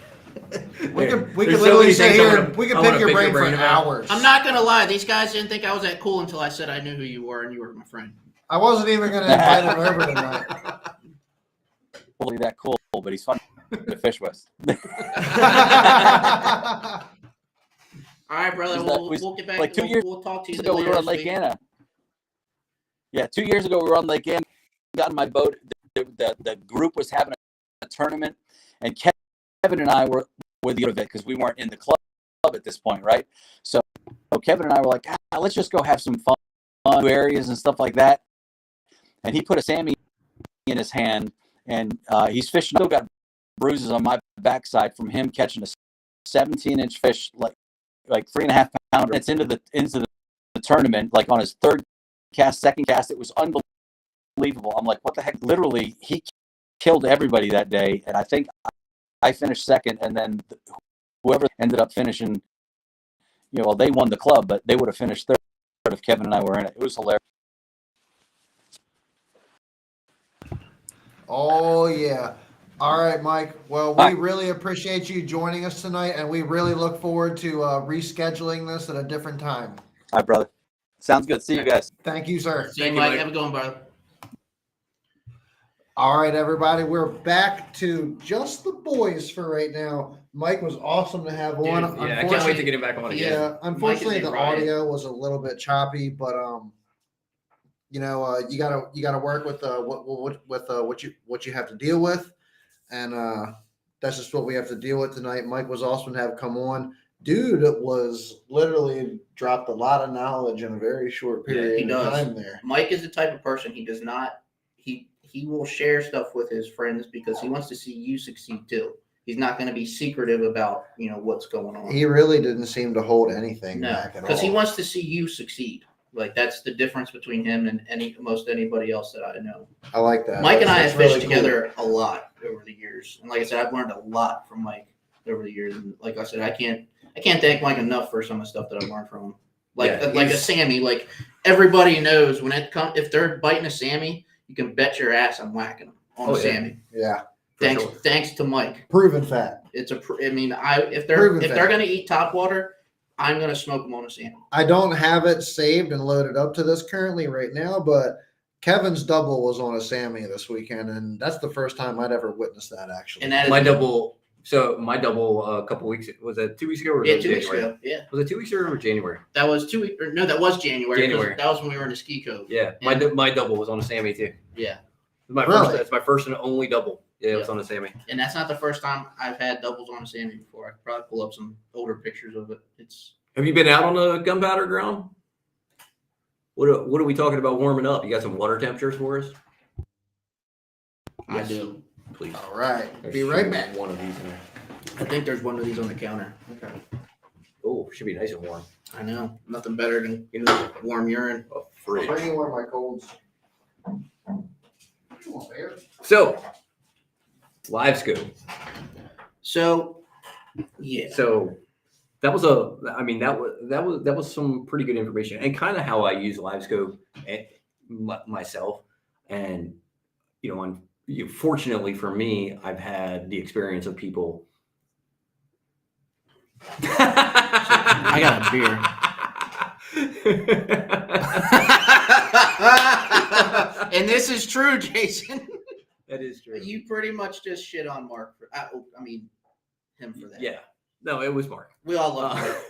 We could literally sit here and we could pick your brain for hours. I'm not gonna lie; these guys didn't think I was that cool until I said I knew who you were and you were my friend. I wasn't even gonna invite him over tonight. Totally that cool, but he's fun. to fish with. All right, brother. We'll get back. Like 2 years We'll talk to you ago, we later were on this Lake week. Anna. Yeah, 2 years ago, we were on Lake Anna. Got in my boat. The group was having a tournament, and Kevin and I were the of it because we weren't in the club at this point, right? So Kevin and I were like, let's just go have some fun areas and stuff like that. And he put a Sammy in his hand, and he's fishing. Still got bruises on my backside from him catching a 17-inch fish, like 3.5 pounder. It's into the tournament, like on his third cast, second cast. It was unbelievable. I'm like, what the heck? Literally, he killed everybody that day, and I think I finished second, and then whoever ended up finishing, well, they won the club, but they would have finished third if Kevin and I were in it. It was hilarious. Oh yeah. All right, Mike. Well, we really appreciate you joining us tonight, and we really look forward to rescheduling this at a different time. All right, brother. Sounds good. See you guys. Thank you, sir. See you, Mike. Have a good one, brother. All right, everybody. We're back to just the boys for right now. Mike was awesome to have on. Yeah, I can't wait to get him back on again. Yeah, unfortunately, the audio was a little bit choppy, but you gotta work with what you have to deal with, and that's just what we have to deal with tonight. Mike was awesome to have come on. Dude was literally dropped a lot of knowledge in a very short period of time there. Mike is the type of person he does not he will share stuff with his friends because he wants to see you succeed too. He's not going to be secretive about what's going on. He really didn't seem to hold anything back at all. Because he wants to see you succeed. Like that's the difference between him and most anybody else that I know. I like that. Mike and I have fished together a lot over the years, and like I said, I've learned a lot from Mike over the years. And like I said, I can't thank Mike enough for some of the stuff that I've learned from him. Like a Sammy, like everybody knows if they're biting a Sammy, you can bet your ass I'm whacking them on a Sammy. Yeah. Thanks to Mike. Proven fact. If they're gonna eat topwater, I'm gonna smoke them on a Sammy. I don't have it saved and loaded up to this currently right now, but Kevin's double was on a Sammy this weekend, and that's the first time I'd ever witnessed that actually. And that is my double. So my double a couple weeks was that 2 weeks ago or was it 2 weeks ago? Yeah. Was it 2 weeks ago or January? That was 2 weeks. No, that was January. January. That was when we were in the ski cove. Yeah, And- my double was on a Sammy too. Yeah. That's my first and only double. Yeah, it was on a Sammy. And that's not the first time I've had doubles on a Sammy before. I could probably pull up some older pictures of it. Have you been out on the gunpowder ground? What are we talking about warming up? You got some water temperatures for us? I do. Please. All right. Be right back. One of these in there. I think there's one of these on the counter. Okay. Oh, should be nice and warm. I know. Nothing better than warm urine. A fridge. Bring me one of my colds. So, live scope. So, yeah. So that was some pretty good information, and kind of how I use live scope myself. And fortunately for me, I've had the experience of people. I got a beer. And this is true, Jason. That is true. You pretty much just shit on Mark him for that. Yeah. No, it was Mark. We all love Mark.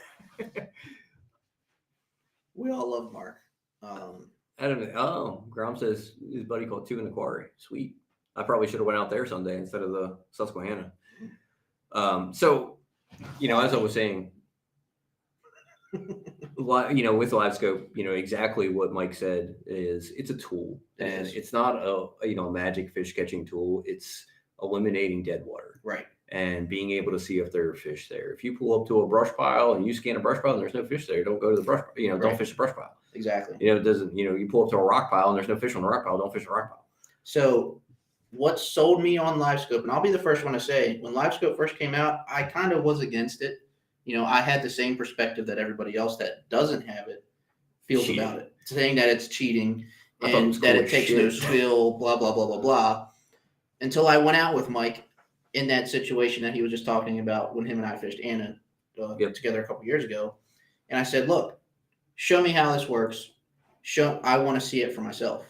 We all love Mark. I don't know. Oh, Grom says his buddy called two in the quarry. Sweet. I probably should have went out there someday instead of the Susquehanna. So, as I was saying, with live scope, exactly what Mike said is it's a tool, and it's not a magic fish catching tool. It's eliminating dead water, right? And being able to see if there are fish there. If you pull up to a brush pile and you scan a brush pile and there's no fish there, don't go to the brush. Don't fish the brush pile. Exactly. It doesn't. You pull up to a rock pile and there's no fish on the rock pile, don't fish the rock pile. So, what sold me on live scope, and I'll be the first one to say, when live scope first came out, I kind of was against it. I had the same perspective that everybody else that doesn't have it feels cheating. about it, saying that it's cheating and it that it takes no skill, blah, blah, blah, blah, blah. Until I went out with Mike in that situation that he was just talking about when him and I fished Anna together a couple years ago. And I said, look, show me how this works. I want to see it for myself.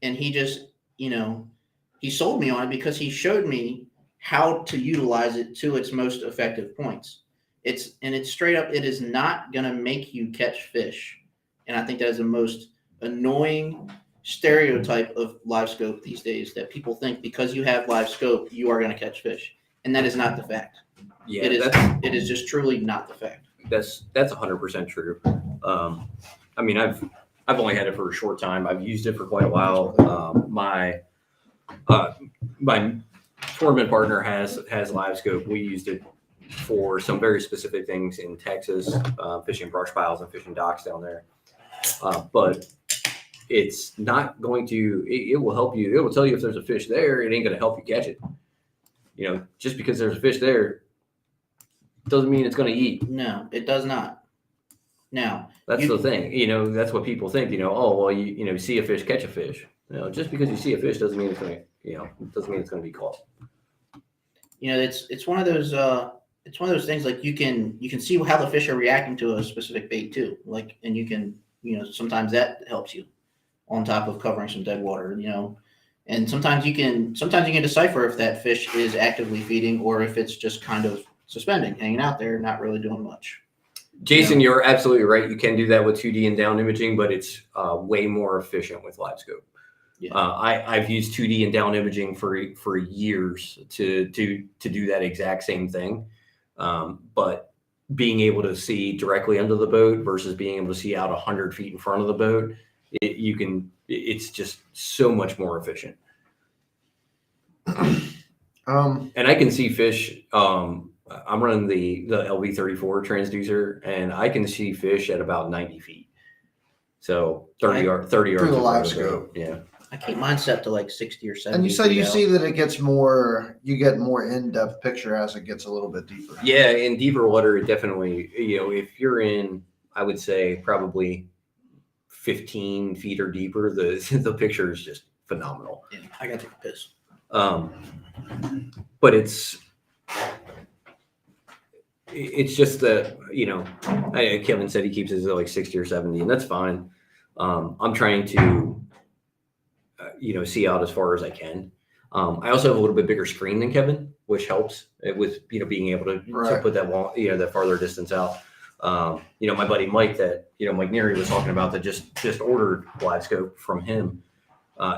And he just, he sold me on it because he showed me how to utilize it to its most effective points. It's straight up, it is not going to make you catch fish. And I think that is the most annoying stereotype of live scope these days, that people think because you have live scope, you are going to catch fish. And that is not the fact. Yeah, It is just truly not the fact. that's 100% true. I mean, I've only had it for a short time. I've used it for quite a while. My tournament partner has live scope. We used it for some very specific things in Texas, fishing brush piles and fishing docks down there. But it's not going to. It will help you. It will tell you if there's a fish there. It ain't going to help you catch it. You know, just because there's a fish there doesn't mean it's going to eat. No, it does not. Now, That's the thing. You know, that's what people think. You know, oh well, you see a fish, catch a fish. You know, just because you see a fish doesn't mean it's going to. You know, doesn't mean it's going to be caught. you know, it's one of those things, like you can see how the fish are reacting to a specific bait too. Like, and you can, sometimes that helps you on top of covering some dead water, and sometimes you can decipher if that fish is actively feeding or if it's just kind of suspending, hanging out there, not really doing much. Jason, you're absolutely right. You can do that with 2D and down imaging, but it's way more efficient with live scope. Yeah. I've used 2D and down imaging for years to do that exact same thing. But being able to see directly under the boat versus being able to see out 100 feet in front of the boat, it's just so much more efficient. And I can see fish. I'm running the LV34 transducer, and I can see fish at about 90 feet. So 30 yards through the of live road. scope. Yeah. I keep mine set to like 60 or 70. And you said you feet out. see that it gets more, you get more in-depth picture as it gets a little bit deeper. Yeah, in deeper water, it definitely, if you're in, I would say probably 15 feet or deeper, the picture is just phenomenal. Yeah, I gotta take a piss. But it's just that, Kevin said he keeps his at like 60 or 70, and that's fine. I'm trying to, see out as far as I can. I also have a little bit bigger screen than Kevin, which helps with, being able to put that wall, that farther distance out. My buddy Mike Mike Neary was talking about that just ordered live scope from him.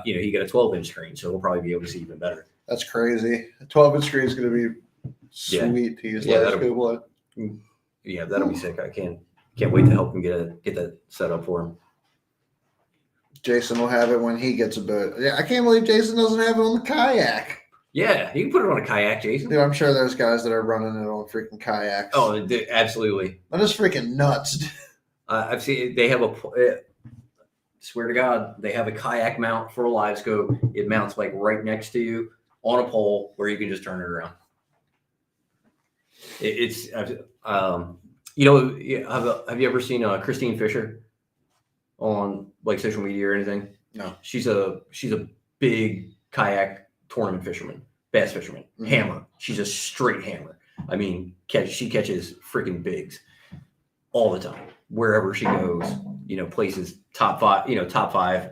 He got a 12-inch screen, so we'll probably be able to see even better. That's crazy. A 12-inch screen is going to be sweet to use live scope on. Yeah, that'll be sick. I can't wait to help him get that set up for him. Jason will have it when he gets a boat. Yeah, I can't believe Jason doesn't have it on the kayak. Yeah, you can put it on a kayak, Jason. Dude, I'm sure there's guys that are running it on freaking kayaks. Oh, absolutely. That is freaking nuts. I've seen they have swear to God, they have a kayak mount for a live scope. It mounts like right next to you on a pole where you can just turn it around. Have you ever seen Christine Fisher on like social media or anything? No. She's a big kayak tournament fisherman, bass fisherman, hammer. She's a straight hammer. I mean, she catches freaking bigs all the time wherever she goes. Places top five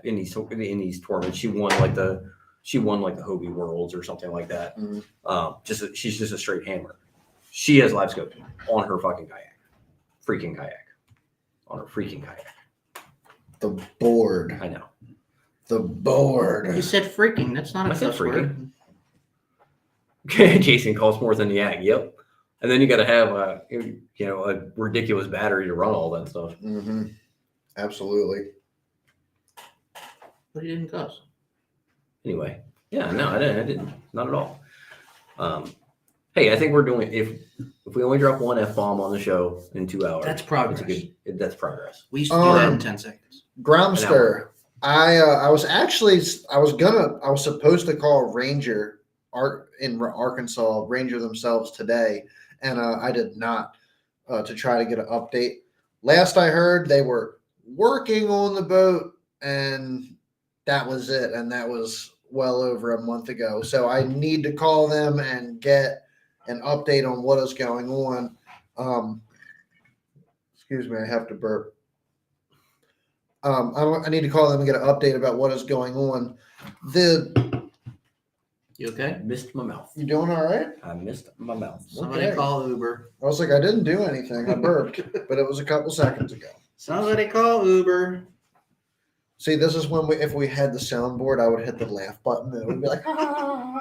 in these tournaments. She won like the Hobie Worlds or something like that. She's just a straight hammer. She has live scope on her fucking kayak, on her freaking kayak. The board. I know. The board. You said freaking. That's not a cuss word. Jason costs more than the yak. Yep. And then you got to have a ridiculous battery to run all that stuff. Mm-hmm. Absolutely. But he didn't cuss. Anyway, yeah, no, I didn't. Not at all. Hey, I think we're doing, if we only drop one F-bomb on the show in 2 hours. That's progress. That's progress. We used to do that in 10 seconds. Groundster. I was supposed to call Ranger in Arkansas, Ranger themselves today, and I did not to try to get an update. Last I heard, they were working on the boat, and that was it, and that was well over a month ago. So I need to call them and get an update on what is going on. Excuse me, I have to burp. I need to call them and get an update about what is going on. You okay? Missed my mouth. You doing all right? I missed my mouth. Somebody Okay. call Uber. I was like, I didn't do anything. I burped, but it was a couple seconds ago. Somebody call Uber. See, this is when if we had the soundboard, I would hit the laugh button and it would be like, ah.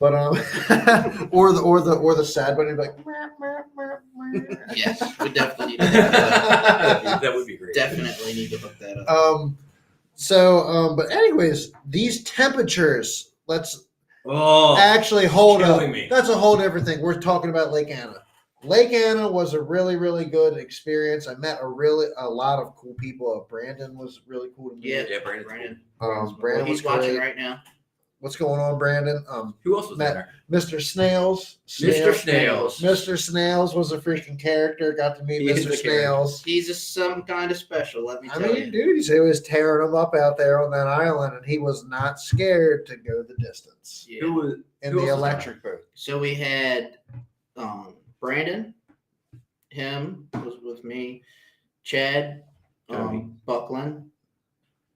But or the sad button would be like, meh, meh, meh, meh. Yes, we definitely need to look that up. That would be great. Definitely need to look that up. But anyways, these temperatures, let's Oh, actually hold up. killing me. That's a whole different thing. We're talking about Lake Anna. Lake Anna was a really, really good experience. I met a lot of cool people. Brandon was really cool to meet. Yeah, Brandon. Brandon He's was watching great. right now. What's going on, Brandon? Who else was Matt- there? Mr. Snails. Mr. Snails. Mr. Snails was a freaking character. Got to meet He is Mr. the Snails. He's just some kind of special, let me I tell mean, you. dude, he was tearing them up out there on that island, and he was not scared to go the distance Yeah. Who was? in Who the else was electric boat. So we had Brandon, him was with me, Chad, Tony. Buckland,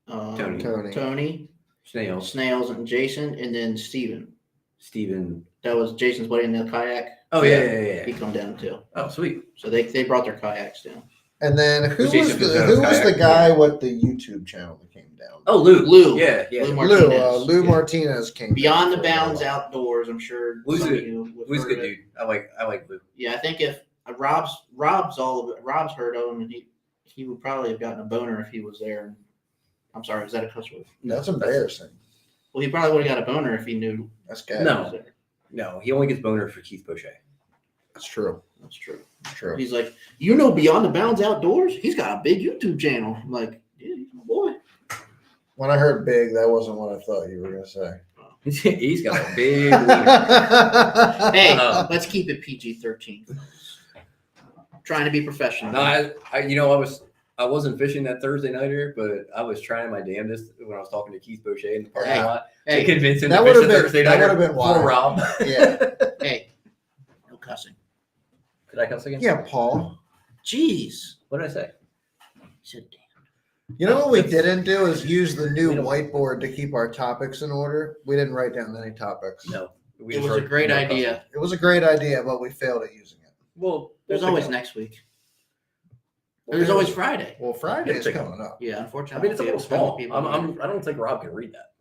Tony. Snails. Snails, and Jason, and then Steven. Steven. That was Jason's buddy in the kayak. Oh yeah. He come down too. Oh sweet. So they brought their kayaks down. And then who was Jason the Vizzo's who was the kayak? guy with the YouTube channel that came down? Oh Lou. Lou. Yeah. Lou Lou, Martinez. Lou Yeah. Martinez came Beyond down the for a Bounds while. Outdoors, I'm sure. Lou's some of good. you have Lou's heard good of it. dude. I like Lou. Yeah, I think if Rob's all of it. Rob's heard of him, and he would probably have gotten a boner if he was there. I'm sorry, is that a cuss word? That's embarrassing. Well, he probably would have got a boner if he knew That's gay. he No. was there. No, he only gets boner for Keith Boucher. That's true. That's true. That's true. He's like, Beyond the Bounds Outdoors? He's got a big YouTube channel. I'm like, yeah, he's my boy. When I heard big, that wasn't what I thought you were gonna say. He's got a big wiener. Hey, Oh. let's keep it PG-13. Trying to be professional. No, I wasn't fishing that Thursday nighter, but I was trying my damnedest when I was talking to Keith Boucher in the parking Yeah. lot to Hey, convince him That to would've fish the been- Thursday that nighter would've been for wild. Rob. Yeah. hey, no cussing. Could I cuss again? Yeah, Paul. Jeez. What did I say? He said, damn. You know what we didn't do is use the new We don't- whiteboard to keep our topics in order. We didn't write down any topics. No. We It just was a wrote great no idea. cussing. It was a great idea, but we failed at using it. Well, There's we'll always pick up. next week. There's always Friday. Well, Friday is Pick up. coming up. Yeah, I unfortunately. mean, it's a little small. I don't think Rob can read that.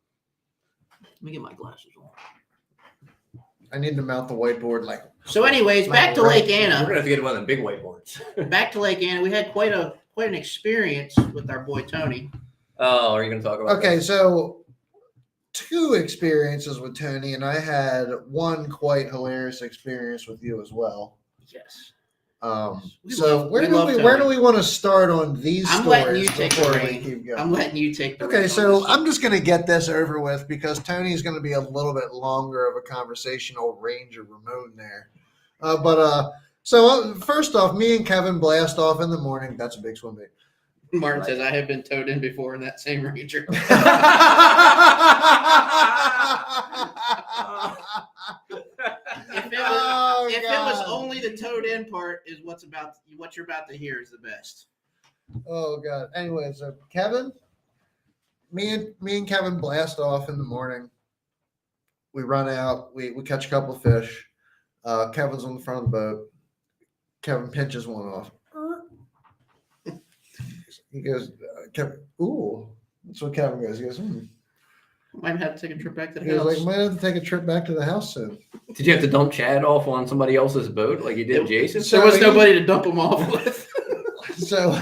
Let me get my glasses on. I need to mount the whiteboard like. So, anyways, back to Right. Lake We're Anna. gonna have to get one of them big whiteboards. Back to Lake Anna. We had quite an experience with our boy Tony. Oh, are you gonna talk about? Okay, that? so 2 experiences with Tony, and I had one quite hilarious experience with you as well. Yes. We So love- where we do love we Tony. want to start on these I'm letting you stories take the before we reign. keep going? I'm letting you take the Okay, reins on so this. I'm just going to get this over with because Tony's going to be a little bit longer of a conversational Ranger Ramon there. So first off, me and Kevin blast off in the morning. That's a big swim bait. Martin says, I have been towed in before in that same Ranger. If it was only the towed in part is what you're about to hear is the best. Oh God. Anyway, so Kevin, me and Kevin blast off in the morning. We run out. We catch a couple of fish. Kevin's on the front of the boat. Kevin pinches one off. He goes, Kevin. Ooh, that's what Kevin goes. He goes, Might have to take a trip back to the He was house. like, might have to take a trip back to the house soon. Did you have to dump Chad off on somebody else's boat like you did Jason? So there was he- nobody to dump him off with. So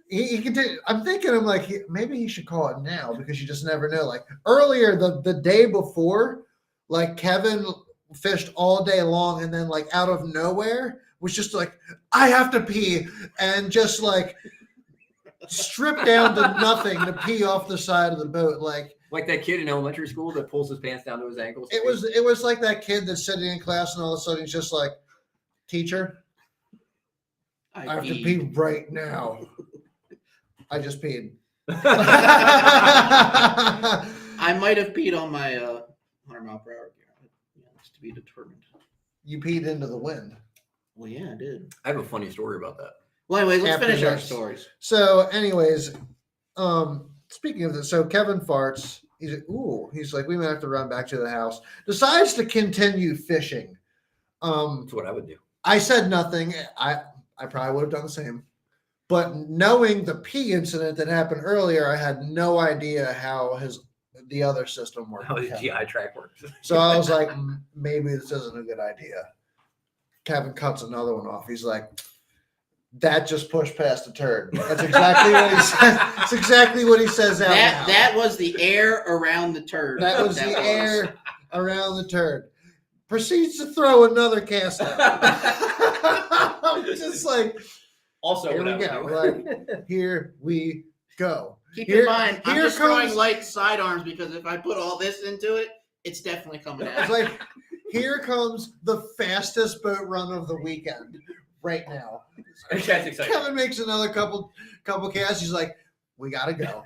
he continued. I'm thinking, I'm like, maybe he should call it now because you just never know. Like earlier, the day before, like Kevin fished all day long, and then like out of nowhere was just like, I have to pee, and just like stripped down to nothing to pee off the side of the boat. Like that kid in elementary school that pulls his pants down to his ankles. it was like that kid that's sitting in class, and all of a sudden he's just like, teacher, I have to pee right now. I just peed. I might have peed on my 100 mile per hour gear. Yeah, that's to be determined. You peed into the wind. Well, yeah, I did. I have a funny story about that. Well, anyways, let's After finish our this. stories. So, anyways, speaking of this, so Kevin farts He's like, ooh. He's like, we might have to run back to the house. Decides to continue fishing. That's what I would do. I said nothing. I probably would have done the same. But knowing the pee incident that happened earlier, I had no idea how the other system worked. How the GI tract works. So I was like, maybe this isn't a good idea. Kevin cuts another one off. He's like, that just pushed past the turd. That's exactly what he said. That's exactly what he says out loud. That was the air around the turd. That was the air around the turd. Proceeds to throw another cast out. I'm just like, Also, here what we I go. would do. Like, here we go. Keep Here- in mind, I'm here just throwing comes- light sidearms because if I put all this into it, it's definitely coming out. It's like, here comes the fastest boat run of the weekend right now. That's exciting. Kevin makes another couple casts. He's like, we gotta go.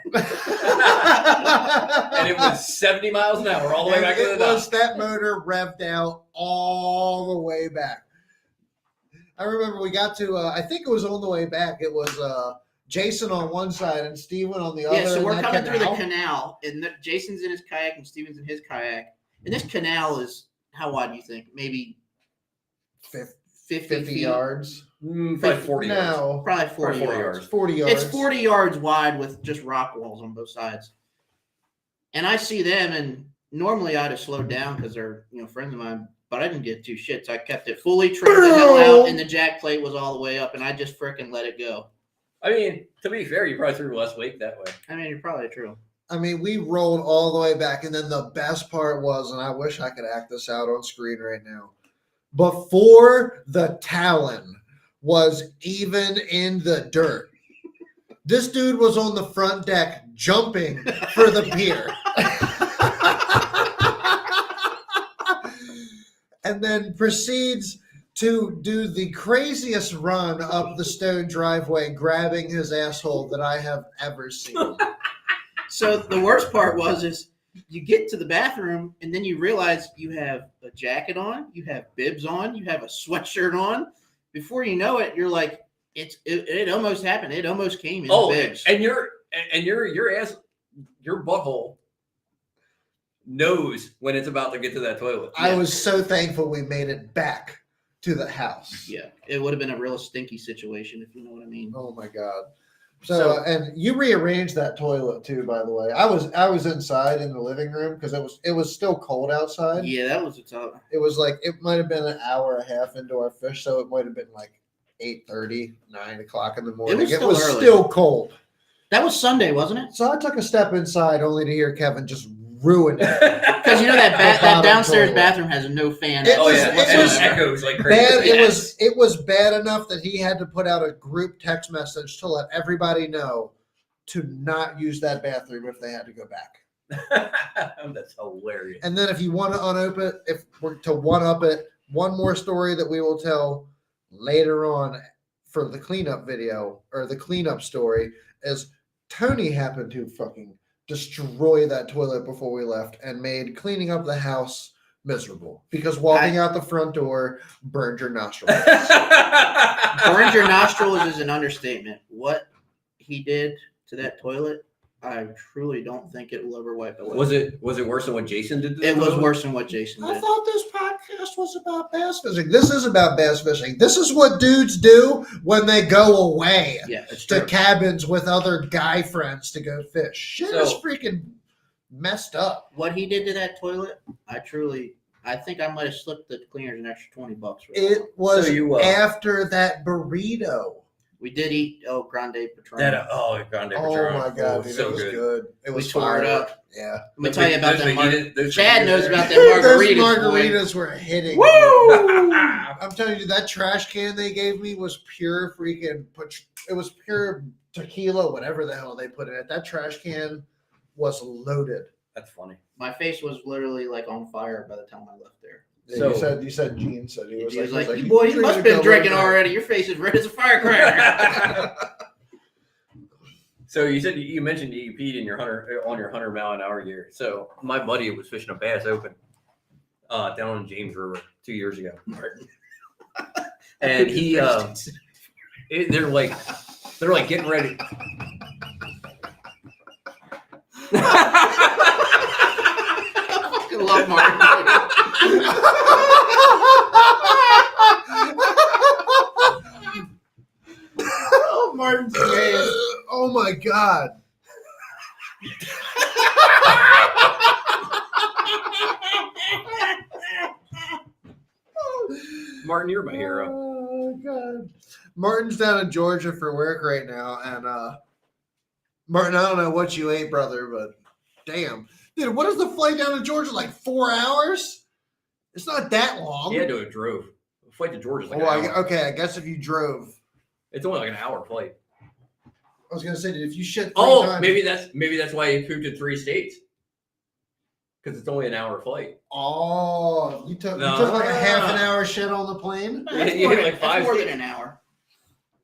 And it was 70 miles an hour all the way back to the It dock. was that motor revved out all the way back. I remember we got to, I think it was on the way back. It was Jason on one side and Steven on the other. Yeah, so we're in that coming through the canal. canal, and Jason's in his kayak and Steven's in his kayak. And this canal is, how wide do you think? Maybe 50 50 feet? yards. Probably 40 yards. No, Probably 40, Probably 40 yards. yards. 40 yards. It's 40 yards wide with just rock walls on both sides. And I see them, and normally I'd have slowed down because they're friends of mine, but I didn't get two shits. I kept it fully trimmed the hell out, and the jack plate was all the way up, and I just freaking let it go. I mean, to be fair, you probably threw less weight that way. I mean, you're probably true. I mean, we rolled all the way back, and then the best part was, and I wish I could act this out on screen right now, before the Talon was even in the dirt, this dude was on the front deck jumping for the pier. And then proceeds to do the craziest run up the stone driveway, grabbing his asshole that I have ever seen. So the worst part is you get to the bathroom and then you realize you have a jacket on, you have bibs on, you have a sweatshirt on. Before you know it, you're like, it almost happened. It almost came in bibs. And your ass, your butthole knows when it's about to get to that toilet. I was so thankful we made it back to the house. Yeah, it would have been a real stinky situation, if you know what I mean. Oh my God. So and you rearranged that toilet too, by the way. I was inside in the living room because it was still cold outside. Yeah, that was a tough. It was like it might have been an hour and a half into our fish, so it might have been like 8:30, 9 o'clock in the morning. was still early. Still cold. That was Sunday, wasn't it? So I took a step inside only to hear Kevin just ruin it. Because that bottom downstairs toilet. bathroom has no fan. It Oh was- yeah, it and was it echoes like crazy. Bad. Yes. It was bad enough that he had to put out a group text message to let everybody know to not use that bathroom if they had to go back. That's hilarious. And then if you want to one-up it, one more story that we will tell later on for the cleanup video or the cleanup story is Tony happened to fucking destroy that toilet before we left and made cleaning up the house miserable because walking out the front door burned your nostrils. Burned your nostrils is an understatement. What he did to that toilet, I truly don't think it will ever wipe away. Was it worse than what Jason did? To the It was toilet? worse than what Jason I did. thought this podcast was about bass fishing. This is about bass fishing. This is what dudes do when they go away Yeah, it's to true. cabins with other guy friends to go fish. Shit is So- freaking messed up. What he did to that toilet, I think I might have slipped the cleaners an extra $20 for that It one. was So you, after that burrito. We did eat Grande Patron. Grande Oh Patron. my God, dude, so it was good. good. It We was tore it fire. up. Yeah. Let me tell you about that. Those Chad knows about Dude, that those margaritas. boy. margaritas were hitting. Woo! I'm telling you, that trash can they gave me was pure freaking. It was pure tequila, whatever the hell they put in it. That trash can was loaded. That's funny. My face was literally like on fire by the time I left there. Yeah, So- you said Gene said he was He was like, like, "You boy, you must have been drinking already. Your face is red as a firecracker." So you said you mentioned you peed in your on your 100-mile-an-hour gear. So my buddy was fishing a bass open down in James River 2 years ago, and he they're like getting ready. fucking love Martin. Oh, Martin's great. Oh my god. Martin, you're my hero. Oh god. Martin's down in Georgia for work right now, and Martin, I don't know what you ate, brother, but damn. Dude, what is the flight down to Georgia? Like 4 hours? It's not that long. He had to have drove. The flight to Georgia's like Oh, an hour. okay, I guess if you drove. It's only like an hour flight. I was gonna say, dude, if you shit 3 Oh, times. maybe that's why he pooped in 3 states. Because it's only an hour flight. Oh, you took No. like a half an hour shit on the plane? You hit like 5 more states. than an hour.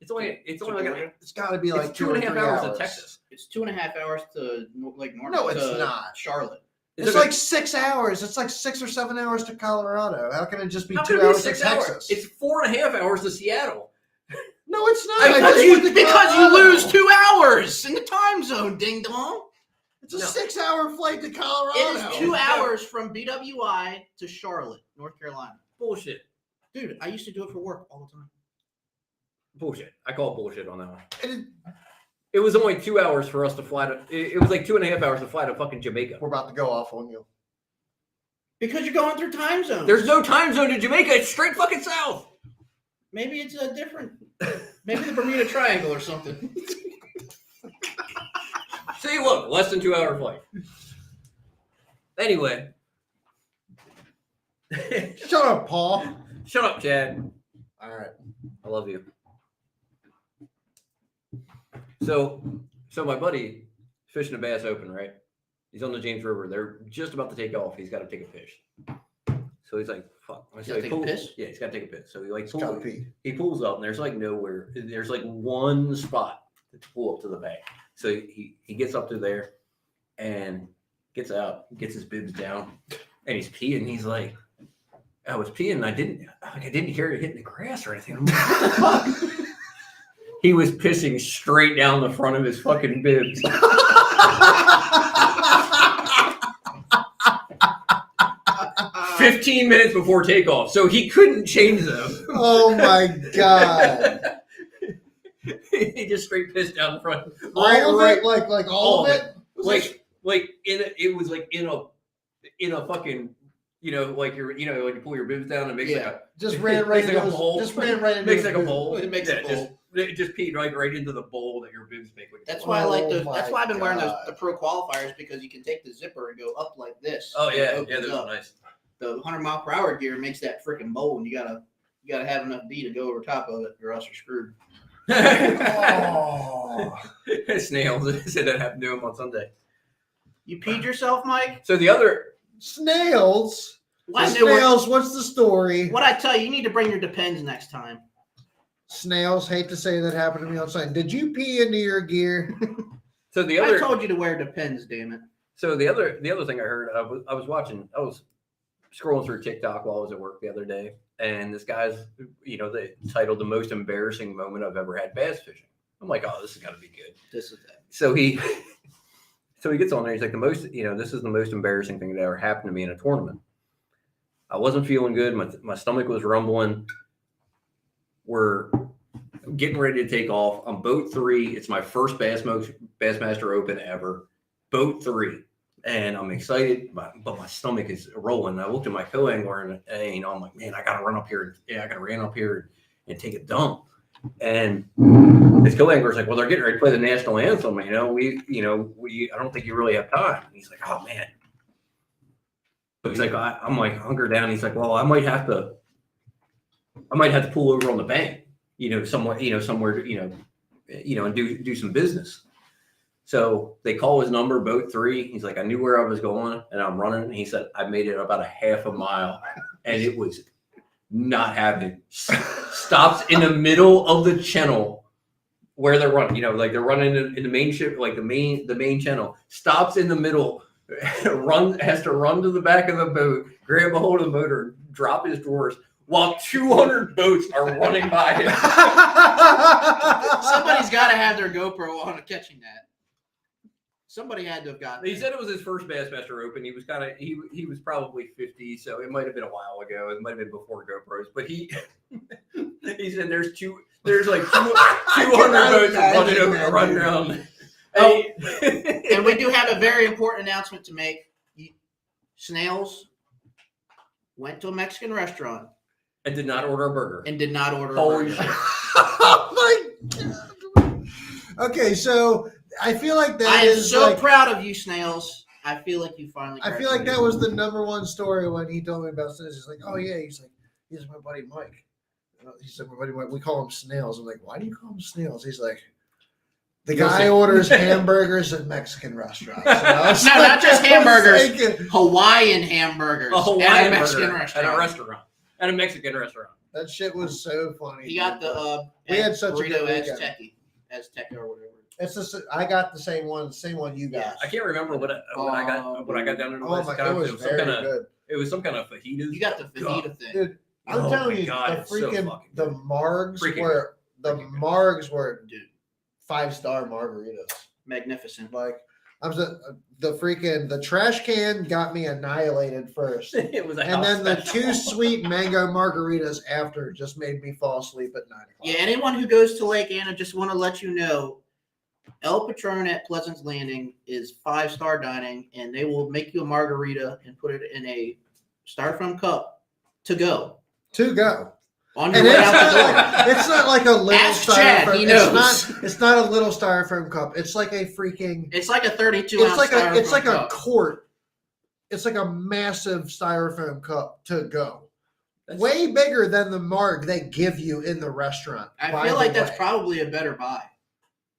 It's only like an, It's gotta be like it's 2.5 hours to Texas. It's 2.5 hours to like North. No, it's to not. Charlotte. It's like 6 hours. It's like 6 or 7 hours to Colorado. How can it just be How 2 can it be hours to 6 Texas? hours? It's 4.5 hours to Seattle. No, it's not. Because just went to because you Colorado. lose 2 hours in the time zone, ding dong. It's a No. 6 hour flight to Colorado. It is 2 hours from BWI to Charlotte, North Carolina. Bullshit. Dude, I used to do it for work all the time. Bullshit. I call bullshit on that one. And It was only 2 hours for us to fly to. It was like 2.5 hours to fly to fucking Jamaica. we're about to go off on you. Because you're going through time zones. There's no time zone to Jamaica. It's straight fucking south. Maybe it's a different. Maybe the Bermuda Triangle or something. See, look, less than 2 hour flight. Anyway. Shut up, Paul. Shut up, Chad. All right. I love you. So my buddy fishing a Bass Open, right? He's on the James River. They're just about to take off. He's got to take a fish. So he's like, "Fuck." He's So gotta he take a pulls- piss? Yeah, he's got to take a piss. So he like It's gotta pulls, pee. he pulls up, and there's like nowhere. There's like one spot to pull up to the bank. So he gets up to there, and gets out, gets his bibs down, and he's peeing. And he's like, "I was peeing, and I didn't hear it hitting the grass or anything." I'm like, "What the fuck?" He was pissing straight down the front of his fucking bibs. 15 minutes before takeoff, so he couldn't change them. Oh my god. He just straight pissed down the front. All of it? Like all of it? It was like in a fucking, like when you pull your bibs down and it makes like a Just ran right makes like a into bowl. just ran right into makes his like a boob. bowl. It makes a Yeah, bowl. It just peed right into the bowl that your bibs make. That's why I like those. Oh That's my why I've been wearing God. the pro qualifiers, because you can take the zipper and go up like this. Oh and it yeah, opens those up. are nice. The 100-mile-per-hour gear makes that freaking bowl, and you gotta have enough D to go over top of it, or else you're screwed. Oh. Snails said that happened to him on Sunday. You peed yourself, Mike? So the other, Snails? Well, I knew what, Snails, what's the story? what I tell you, you need to bring your Depends next time. Snails, hate to say that happened to me on Sunday. Did you pee into your gear? so the I other, told you to wear Depends, damn it. so the other thing I heard, I was scrolling through TikTok while I was at work the other day, and this guy's, they titled "The Most Embarrassing Moment I've Ever Had Bass Fishing." I'm like, oh, this has got to be good. This is that. So he gets on there. He's like, this is the most embarrassing thing that ever happened to me in a tournament. I wasn't feeling good. My stomach was rumbling. We're getting ready to take off. I'm boat 3. It's my first Bassmaster Open ever. Boat 3. And I'm excited, but my stomach is rolling. I looked at my co-angler and I'm like, man, I got to run up here. Yeah, I got to run up here and take a dump. And his co-angler's like, well, they're getting ready to play the national anthem. I don't think you really have time. And he's like, oh man. So he's like, I'm like hunker down. He's like, well, I might have to pull over on the bank, somewhere, and do some business. So they call his number, boat 3. He's like, I knew where I was going and I'm running. And he said, I made it about a half a mile and it was not happening. Stops in the middle of the channel where they're running, they're running in the main ship, like the main channel, stops in the middle, has to run to the back of the boat, grab a hold of the motor, drop his drawers while 200 boats are running by him. Somebody's got to have their GoPro on catching that. Somebody had to have got. He said it was his first Bassmaster Open. He was he was probably 50, so it might have been a while ago. It might have been before GoPros, but he said there's like 200 boats running around. Oh, and we do have a very important announcement to make. Snails went to a Mexican restaurant and did not order a burger. and did not order a Holy burger. shit. Oh my god. Okay, so I feel like that I am is so like, proud of you, Snails. I feel like you finally. I feel like that was the number one story when he told me about Snails. He's like, oh yeah, he's my buddy Mike. He said, my buddy Mike, we call him Snails. I'm like, why do you call him Snails? He's like, the guy orders hamburgers at Mexican restaurants. No, not just hamburgers. Hawaiian hamburgers. A Hawaiian at a Mexican burger restaurant. At a restaurant. At a Mexican restaurant. That shit was so funny. He got the we had such a good burrito weekend. Azteca or whatever. It's just I got the same one you got. Yes. I can't remember what I got down in the Oh last my, time. it was very good. It was some kind of fajitas. You got the fajita thing. Dude, I'm Oh telling my you, God, the it's so freaking fucking the good. margs Freaking were Dude, 5-star margaritas. magnificent. Like the trash can got me annihilated first, It was a and house then the special. 2 sweet mango margaritas after just made me fall asleep at 9 o'clock. Yeah, anyone who goes to Lake Anna, just want to let you know, El Patron at Pleasant's Landing is 5-star dining, and they will make you a margarita and put it in a styrofoam cup to go To go. on And your way it's out the door. it's not like a little Ask Chad, styrofoam. he knows. It's not a little styrofoam cup. It's like a freaking. It's like a 32 It's ounce like styrofoam a cup. quart. It's like a massive styrofoam cup to go. That's- Way bigger than the marg they give you in the restaurant. I by feel the like that's way. probably a better buy.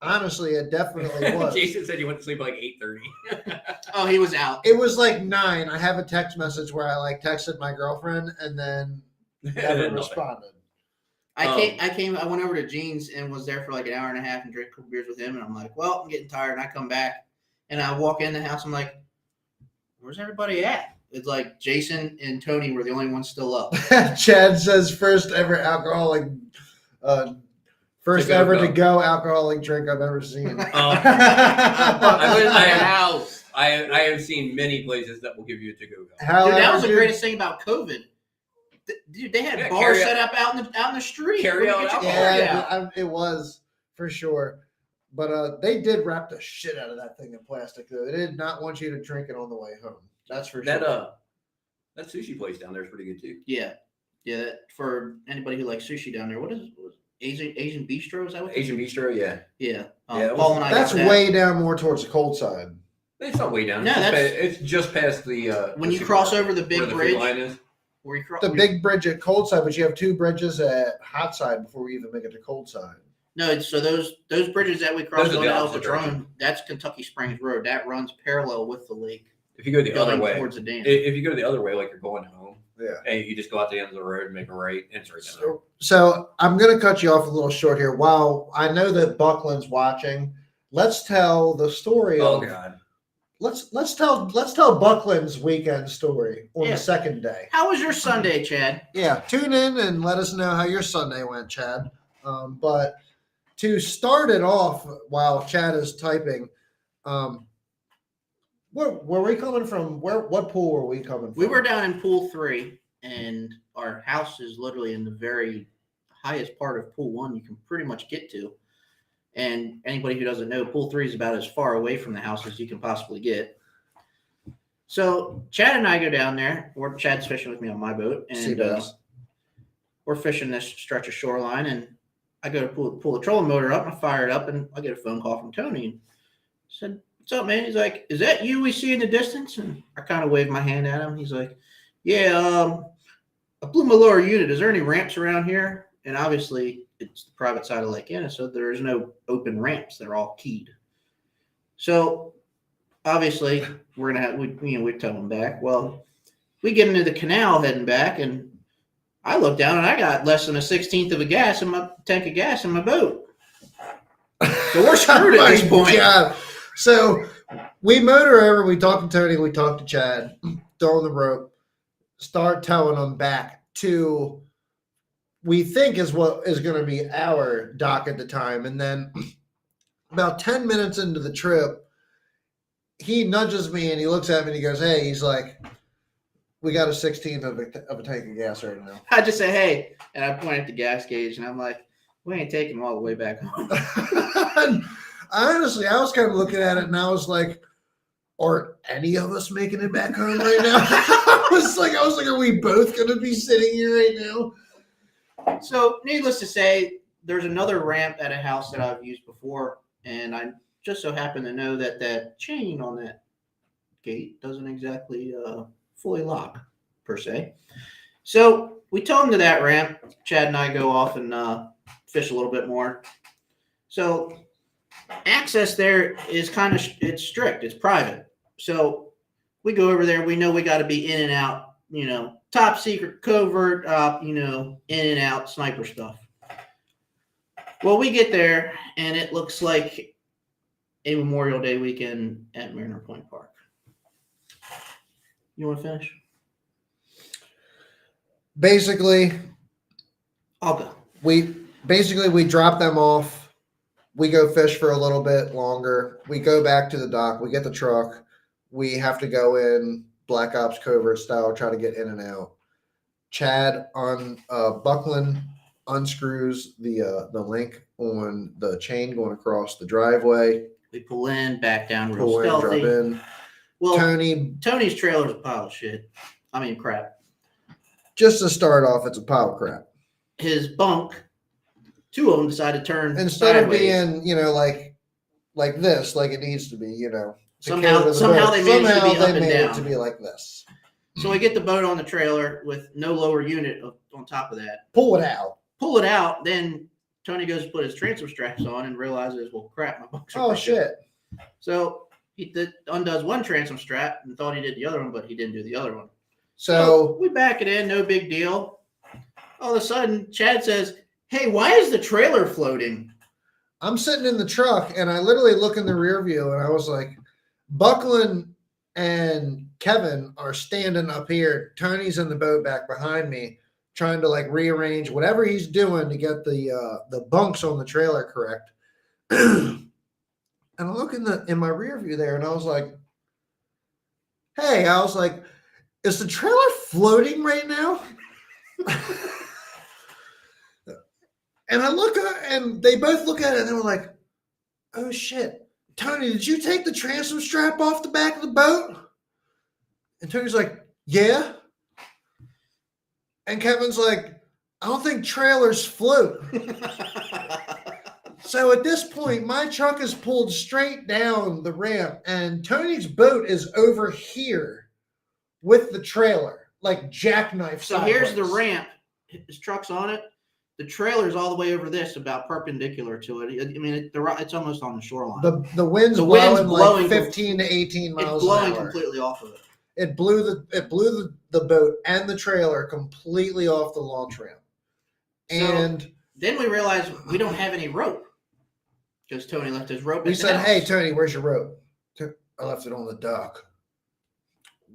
Honestly, it definitely was. Jason said he went to sleep at like 8:30. Oh, he was out. It was like 9. I have a text message where I texted my girlfriend and then never Nothing. responded. I went over to Gene's and was there for like an hour and a half and drank a couple beers with him. And I'm like, well, I'm getting tired. And I come back and I walk in the house. I'm like, where's everybody at? It's like Jason and Tony were the only ones still up. Chad says first ever alcoholic, first To go ever go. to go alcoholic drink I've ever seen. I was in I- the house. I have seen many places that will give you a to-go. How Dude, that was the dude, greatest thing about COVID. Dude, they had Yeah, bars carry set up out in the street. Carry Where out you get your alcohol. carry Yeah, out. it was for sure. But they did wrap the shit out of that thing in plastic, though. They did not want you to drink it on the way home. That's for That sure. that sushi place down there is pretty good too. Yeah. For anybody who likes sushi down there, what is Asian Bistro? Is that what? Asian Bistro, yeah. Yeah. Yeah, it was- Paul and I That's got that. way down more towards the cold side. It's not way down. No, It's just past the. When the you cross supermarket, over the big where the bridge. food line is. Where you The big bridge at cold side, but you have 2 bridges at hot side before we even make it to cold side. No, so those bridges that we crossed Those are on the El opposite Patron, that's Kentucky Springs Road. That runs parallel with the lake, If you go the other going way, towards the dam. if you go the other way, like you're going home, Yeah. and you just go out the end of the road and make a right, and it's right down there. So I'm going to cut you off a little short here. While I know that Buckland's watching, let's tell the story Oh of God. let's tell Buckland's weekend story on Yeah. the second day. How was your Sunday, Chad? Yeah, tune in and let us know how your Sunday went, Chad. But to start it off while Chad is typing, where were we coming from? What pool were we coming from? We were down in pool 3, and our house is literally in the very highest part of pool 1 you can pretty much get to. And anybody who doesn't know, pool 3 is about as far away from the house as you can possibly get. So Chad and I go down there. Chad's fishing with me on my boat, Sea and bass. we're fishing this stretch of shoreline. And I go to pull the trolling motor up, and I fire it up, and I get a phone call from Tony. And I said, "What's up, man?" He's like, "Is that you we see in the distance?" And I kind of waved my hand at him. He's like, "Yeah, I blew my lower unit. Is there any ramps around here?" And obviously, it's the private side of Lake Anna, so there is no open ramps. They're all keyed. So obviously, we're gonna have we tow them back. Well, we get into the canal heading back, and I look down and I got less than a 16th of a gas in my tank of gas in my boat. So we're screwed at this point. God. So we motor over. We talk to Tony. We talk to Chad. Throw on the rope. Start towing them back to we think is what is going to be our dock at the time. And then about 10 minutes into the trip, he nudges me and he looks at me and he goes, "Hey," he's like, "We got a 16th of a tank of gas right now." I just say, hey, and I point at the gas gauge, and I'm like, we ain't taking them all the way back home. Honestly, I was kind of looking at it and I was like, "Are any of us making it back home right now?" I was like, "Are we both going to be sitting here right now?" So, needless to say, there's another ramp at a house that I've used before, and I just so happen to know that that chain on that gate doesn't exactly fully lock, per se. So we tow him to that ramp. Chad and I go off and fish a little bit more. So access there is kind of it's strict. It's private. So we go over there. We know we got to be in and out. Top secret, covert, in and out sniper stuff. Well, we get there and it looks like a Memorial Day weekend at Mariner Point Park. You want to finish? Basically, I'll go. we drop them off. We go fish for a little bit longer. We go back to the dock. We get the truck. We have to go in Black Ops covert style, try to get in and out. Chad on Buckland unscrews the link on the chain going across the driveway. We pull in, back down real Pull in, stealthy. drop in. Well, Tony's trailer's a pile of shit. I mean, crap. Just to start off, it's a pile of crap. His bunk, two of them decided to turn Instead sideways. of being, like this, like it needs to be, Somehow they managed to be up and down. it to be like this. So we get the boat on the trailer with no lower unit on top of that. Pull it out. Then Tony goes to put his transom straps on and realizes, well, crap, my bunk's Oh, shit. So he undoes one transom strap and thought he did the other one, but he didn't do the other one. So we back it in, no big deal. All of a sudden, Chad says, hey, why is the trailer floating? I'm sitting in the truck and I literally look in the rear view and I was like, Buckland and Kevin are standing up here. Tony's in the boat back behind me, trying to like rearrange whatever he's doing to get the bunks on the trailer correct. And I look in my rear view there and I was like, hey, is the trailer floating right now? And I look and they both look at it and they were like, oh shit, Tony, did you take the transom strap off the back of the boat? And Tony's like, yeah. And Kevin's like, I don't think trailers float. So at this point, my truck is pulled straight down the ramp and Tony's boat is over here with the trailer, like jackknife. So sideways. here's the ramp. His truck's on it. The trailer's all the way over this, about perpendicular to it. I mean, it's almost on the shoreline. The wind's blowing like 15 to 18 miles it's blowing an hour. completely off of it. It blew the boat and the trailer completely off the launch ramp. And then we realized we don't have any rope because Tony left his rope. We said, hey, Tony, where's your rope? I left it on the dock.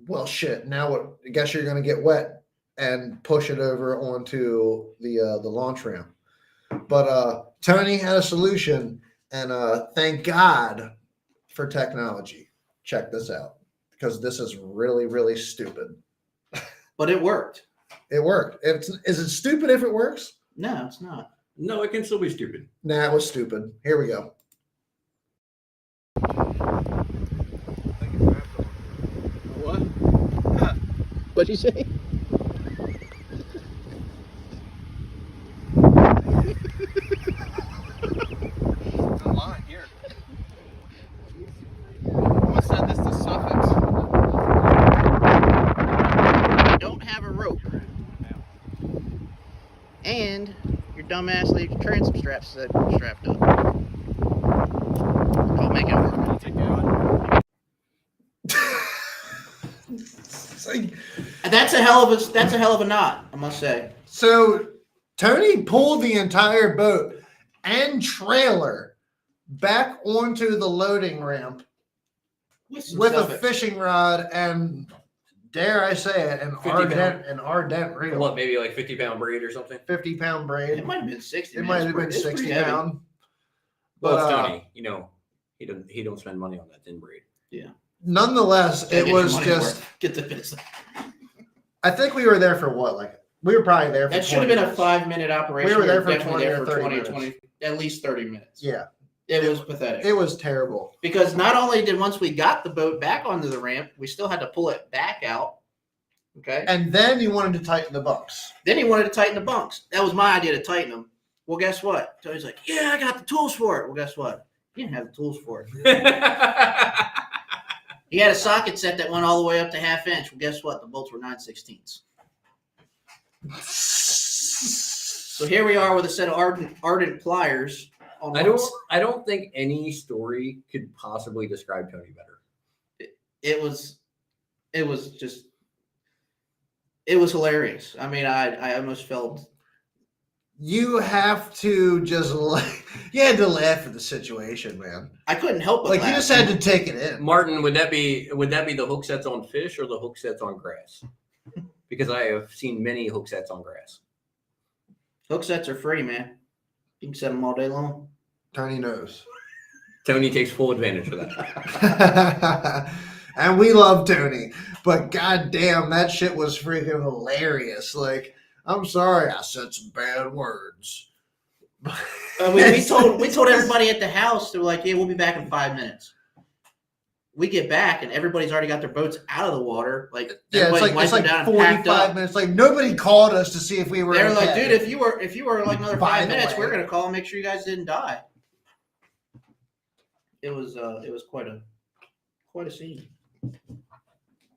Well, shit. Now what? I guess you're going to get wet and push it over onto the launch ramp. But Tony had a solution, and thank God for technology. Check this out, because this is really, really stupid. But it worked. It worked. Is it stupid if it works? No, it's not. No, it can still be stupid. Nah, it was stupid. Here we go. What? What'd you say? I'm lying here. I'm gonna send this to Suffolk. Don't have a rope. And your dumbass leaves your transom straps strapped up. Don't make it work. That's a hell of a knot, I must say. So Tony pulled the entire boat and trailer back onto the loading ramp with a fishing rod and, dare I say it, an Ardent reel. What, maybe like 50-pound braid or something? 50-pound braid. It might have been 60. It might have been 60 pound. Well, But it's Tony. He don't spend money on that thin braid. Yeah. nonetheless, Gotta it get your was money's just. worth. Get the business. I think we were there for what? Like we were probably there. For That should have 20 been a minutes. 5-minute operation. We were there for definitely 20 there or for 30 20, minutes. 20, at least 30 minutes. Yeah, It was pathetic. it was terrible. Because not only did once we got the boat back onto the ramp, we still had to pull it back out. Okay. And then you wanted to tighten the bunks. Then he wanted to tighten the bunks. That was my idea to tighten them. Well, guess what? Tony's like, yeah, I got the tools for it. Well, guess what? He didn't have the tools for it. He had a socket set that went all the way up to 1/2 inch. Well, guess what? The bolts were 9/16. So here we are with a set of ardent pliers. On I don't think any story could possibly describe Tony better. It was hilarious. I mean, I almost felt. You have to just you had to laugh at the situation, man. I couldn't help but Like laugh. you just had to take it in. Martin, would that be the hook sets on fish or the hook sets on grass? Because I have seen many hook sets on grass. Hook sets are free, man. You can set them all day long. Tony knows. Tony takes full advantage of that. And we love Tony, but goddamn, that shit was freaking hilarious. Like, I'm sorry, I said some bad words. We told everybody at the house. They were like, "Yeah, we'll be back in 5 minutes." We get back and everybody's already got their boats out of the water. Like, Yeah, it's everybody's like wiped them down and packed 45 up. minutes. Like nobody called us to see if we were. They're like, okay. "Dude, if you were like another By 5 the minutes, way. we're gonna call and make sure you guys didn't die." It was quite a scene.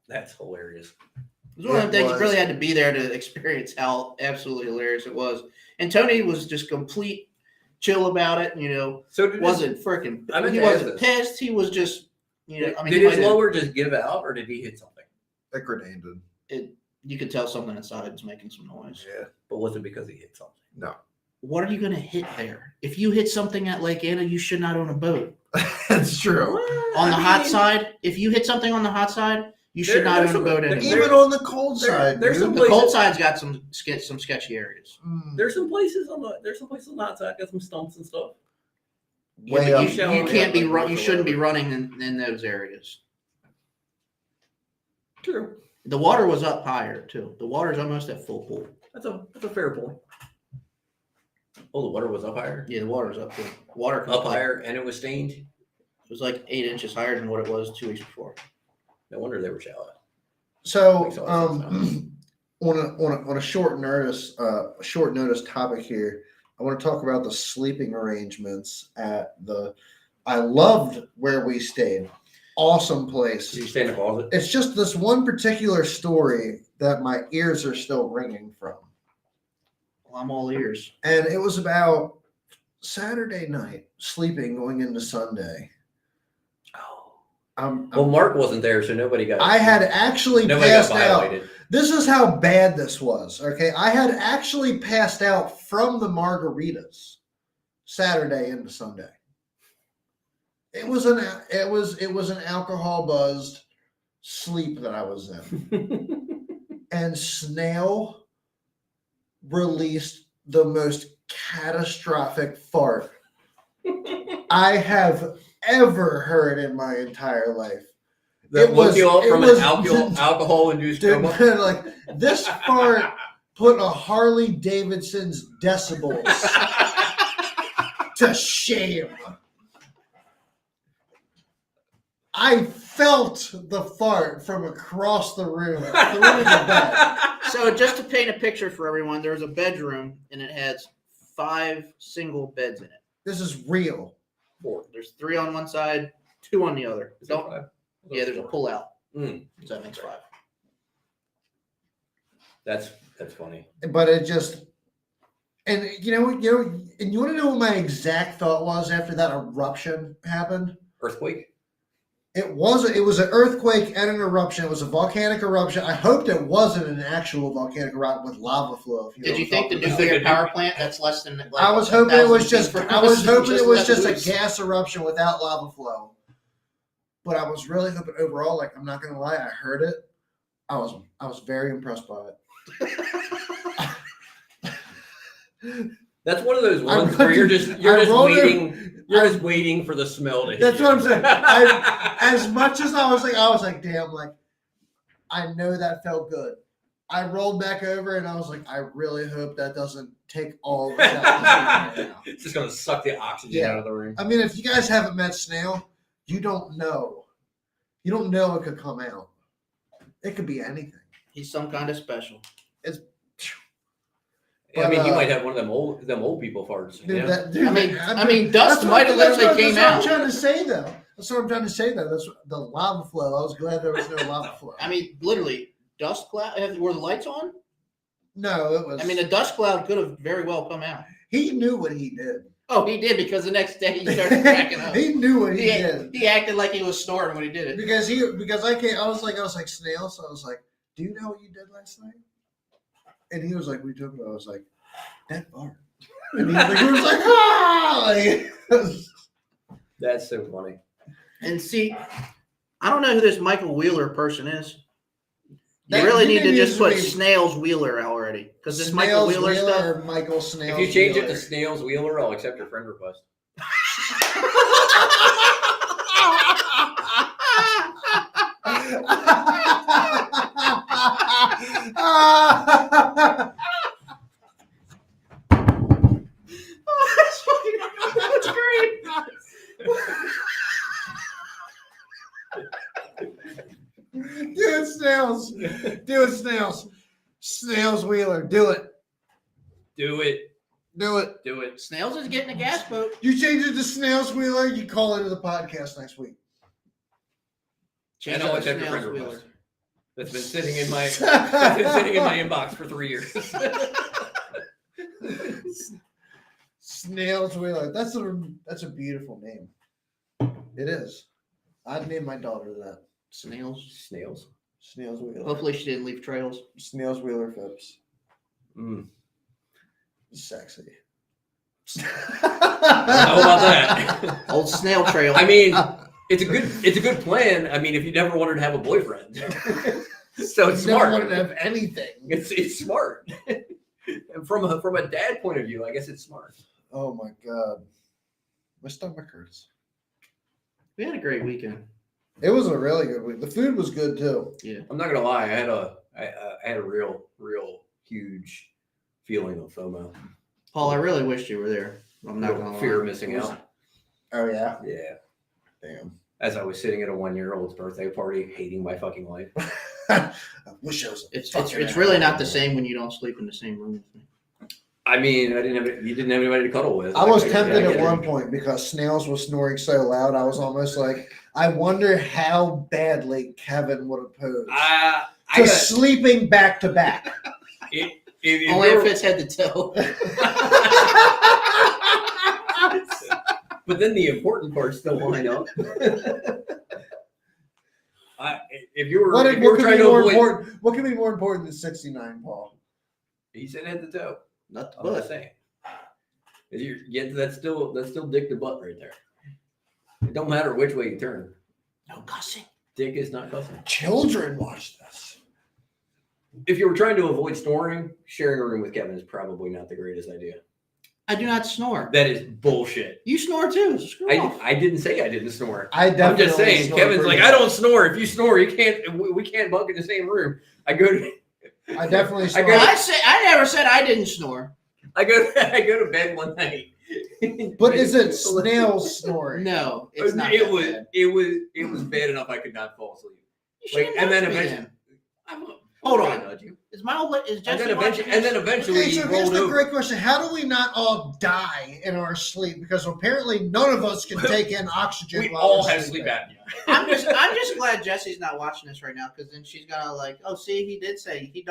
That's hilarious. It was one of the things you was. really had to be there to experience how absolutely hilarious it was. And Tony was just complete chill about it. You know, So did wasn't freaking. I meant He to ask wasn't this. pissed. He was just, you know. I mean, did he his might have- lower just give out, or did he hit something? A grenade did. you could tell something inside was making some noise. Yeah. But was it because he hit something? No. What are you going to hit there? If you hit something at Lake Anna, you should not own a boat. That's true. On the I hot mean, side, if you hit something on the hot side, you should not there's own a boat some- anymore. Even on the cold side, there's dude. some The cold side's got some sketchy areas. There's some places on the hot side got some stumps and stuff. Way Yeah, up. but you can't be run. You shouldn't be running in those areas. True. The water was up higher too. The water's almost at full pool. That's a fair point. Oh, the water was up higher. Yeah, the water's up too. Water comes Up like- higher, and it was stained. It was like 8 inches higher than what it was 2 weeks before. No wonder they were shallow. So, Makes a lot of sense on a short notice topic here, I want to talk about the sleeping arrangements at the. I loved where we stayed. Awesome place. Did you stay in the closet? It's just this one particular story that my ears are still ringing from, Well, I'm all ears. and it was about Saturday night, sleeping going into Sunday. Oh. Well, Mark wasn't there, so nobody got. I had actually nobody got passed out. violated. This is how bad this was. Okay, I had actually passed out from the margaritas Saturday into Sunday. It was an alcohol buzzed sleep that I was in, and Snail released the most catastrophic fart I have ever heard in my entire life. That woke you up from an was- alcohol-induced Dude, coma. man, like this fart put a Harley Davidson's decibels to shame. I felt the fart from across the room through the bed. So just to paint a picture for everyone, there's a bedroom and it has 5 single beds in it. This is real. 4. There's 3 on one side, 2 on the other. Yeah, there's a pull out. Mm. So that makes 5. That's funny. But it just, and and you want to know what my exact thought was after that eruption happened? Earthquake. It was an earthquake and an eruption. It was a volcanic eruption. I hoped it wasn't an actual volcanic eruption with lava flow. If you know Did you what I'm think the talking about. nuclear power plant that's less than? Like, I was hoping it was 1,000 just. feet from I was us hoping it was let just a loose? gas eruption without lava flow. But I was really hoping overall. Like, I'm not gonna lie, I heard it. I was very impressed by it. That's one of those I ones where you're just rolled it- waiting. You're just waiting for the smell to hit That's you. what I'm saying. As much as I was like, damn, like I know that felt good. I rolled back over and I was like, I really hope that doesn't take all of us out right now. It's just gonna suck the oxygen Yeah. out of the room. I mean, if you guys haven't met Snail, you don't know. You don't know it could come out. It could be anything. He's some kind of special. I mean, he But, might have one of them old people farts. Dude, Yeah. that, dude, I mean, dust might have literally came That's out. what I'm trying to say, though. That's what I'm trying to say, though. That's the lava flow. I was glad there was no lava flow. I mean, literally, dust cloud. Were the lights on? No, it was. I mean, a dust cloud could have very well come out. he knew what he did. Oh, he did, because the next day he started cracking up. He knew what he did. He acted like he was snoring when he did it. Because I was like Snail, so I was like, do you know what you did last night? And he was like, we took it. I was like, that fart. And he was like, ah! Like, That's so funny. And see, I don't know who this Michael Wheeler person is. You That- really you need to can just use put me- Snails Wheeler already, because this Snails Michael Wheeler stuff. or Michael Snails. If you change it Wheeler. to Snails Wheeler, I'll accept your friend request. That's great. Do it, Snails. Do it, Snails. Snails Wheeler. Do it. Do it. Do it. Do it. Snails is getting a gas boat. You change it to Snails Wheeler, you call into the podcast next week. And I'll it to accept your friend Snails Wheeler. request. That's been sitting in my inbox for 3 years. Snails Wheeler. That's a beautiful name. It is. I'd name my daughter that. Snails. Snails. Snails Wheeler. Hopefully she didn't leave trails. Snails Wheeler Phipps. Mm. Sexy. How about that? Old snail trail. I mean, it's a good plan. I mean, if you never wanted to have a boyfriend, so it's Never smart. wanted to have anything. It's smart. And from a dad point of view, I guess it's smart. Oh my god. My stomach hurts. we had a great weekend. It was a really good week. The food was good too. I'm not gonna lie. I had a real huge feeling of FOMO. Paul, I really wished you were there. I'm not Real gonna fear lie. of missing out. Oh yeah. Yeah. Damn. As I was sitting at a 1-year-old's birthday party, hating my fucking life. I wish I was. It's really not the same when you don't sleep in the same room with me. I mean, you didn't have anybody to cuddle with. I was I tempted get at it. one point because Snails was snoring so loud. I was almost like, I wonder how badly Kevin would have posed I to got sleeping back to back. if Only you're- if it's head to toe. But then the important parts still line up. If you were What could trying be to more avoid, important? What could be more important than 69, Paul? he said head to toe. Not the I'm just butt. saying. That's still dick to butt right there. It don't matter which way you turn. No cussing. Dick is not cussing. Children watch this. If you were trying to avoid snoring, sharing a room with Kevin is probably not the greatest idea. I do not snore. That is bullshit. You snore too. Screw off. I didn't say I didn't snore. I I'm definitely just saying. snore Kevin's pretty like, I bad. don't snore. If you snore, you can't. We can't bunk in the same room. I go to I definitely I snore. go- I never said I didn't snore. I go to bed one night. But is it Snails snoring? No, it's not. It that was bad. it was bad enough I could not fall asleep. You should Like, and then nudge me eventually, Hold I'm on. gonna nudge you. Is my old is And Jesse then watching eventually, this? Okay, so he here's rolled the over. great question. How do we not all die in our sleep? Because apparently none of us can take in oxygen We while all we're have sleeping. sleep apnea. I'm just glad Jesse's not watching this right now, because then she's gonna like, oh, see, he did say he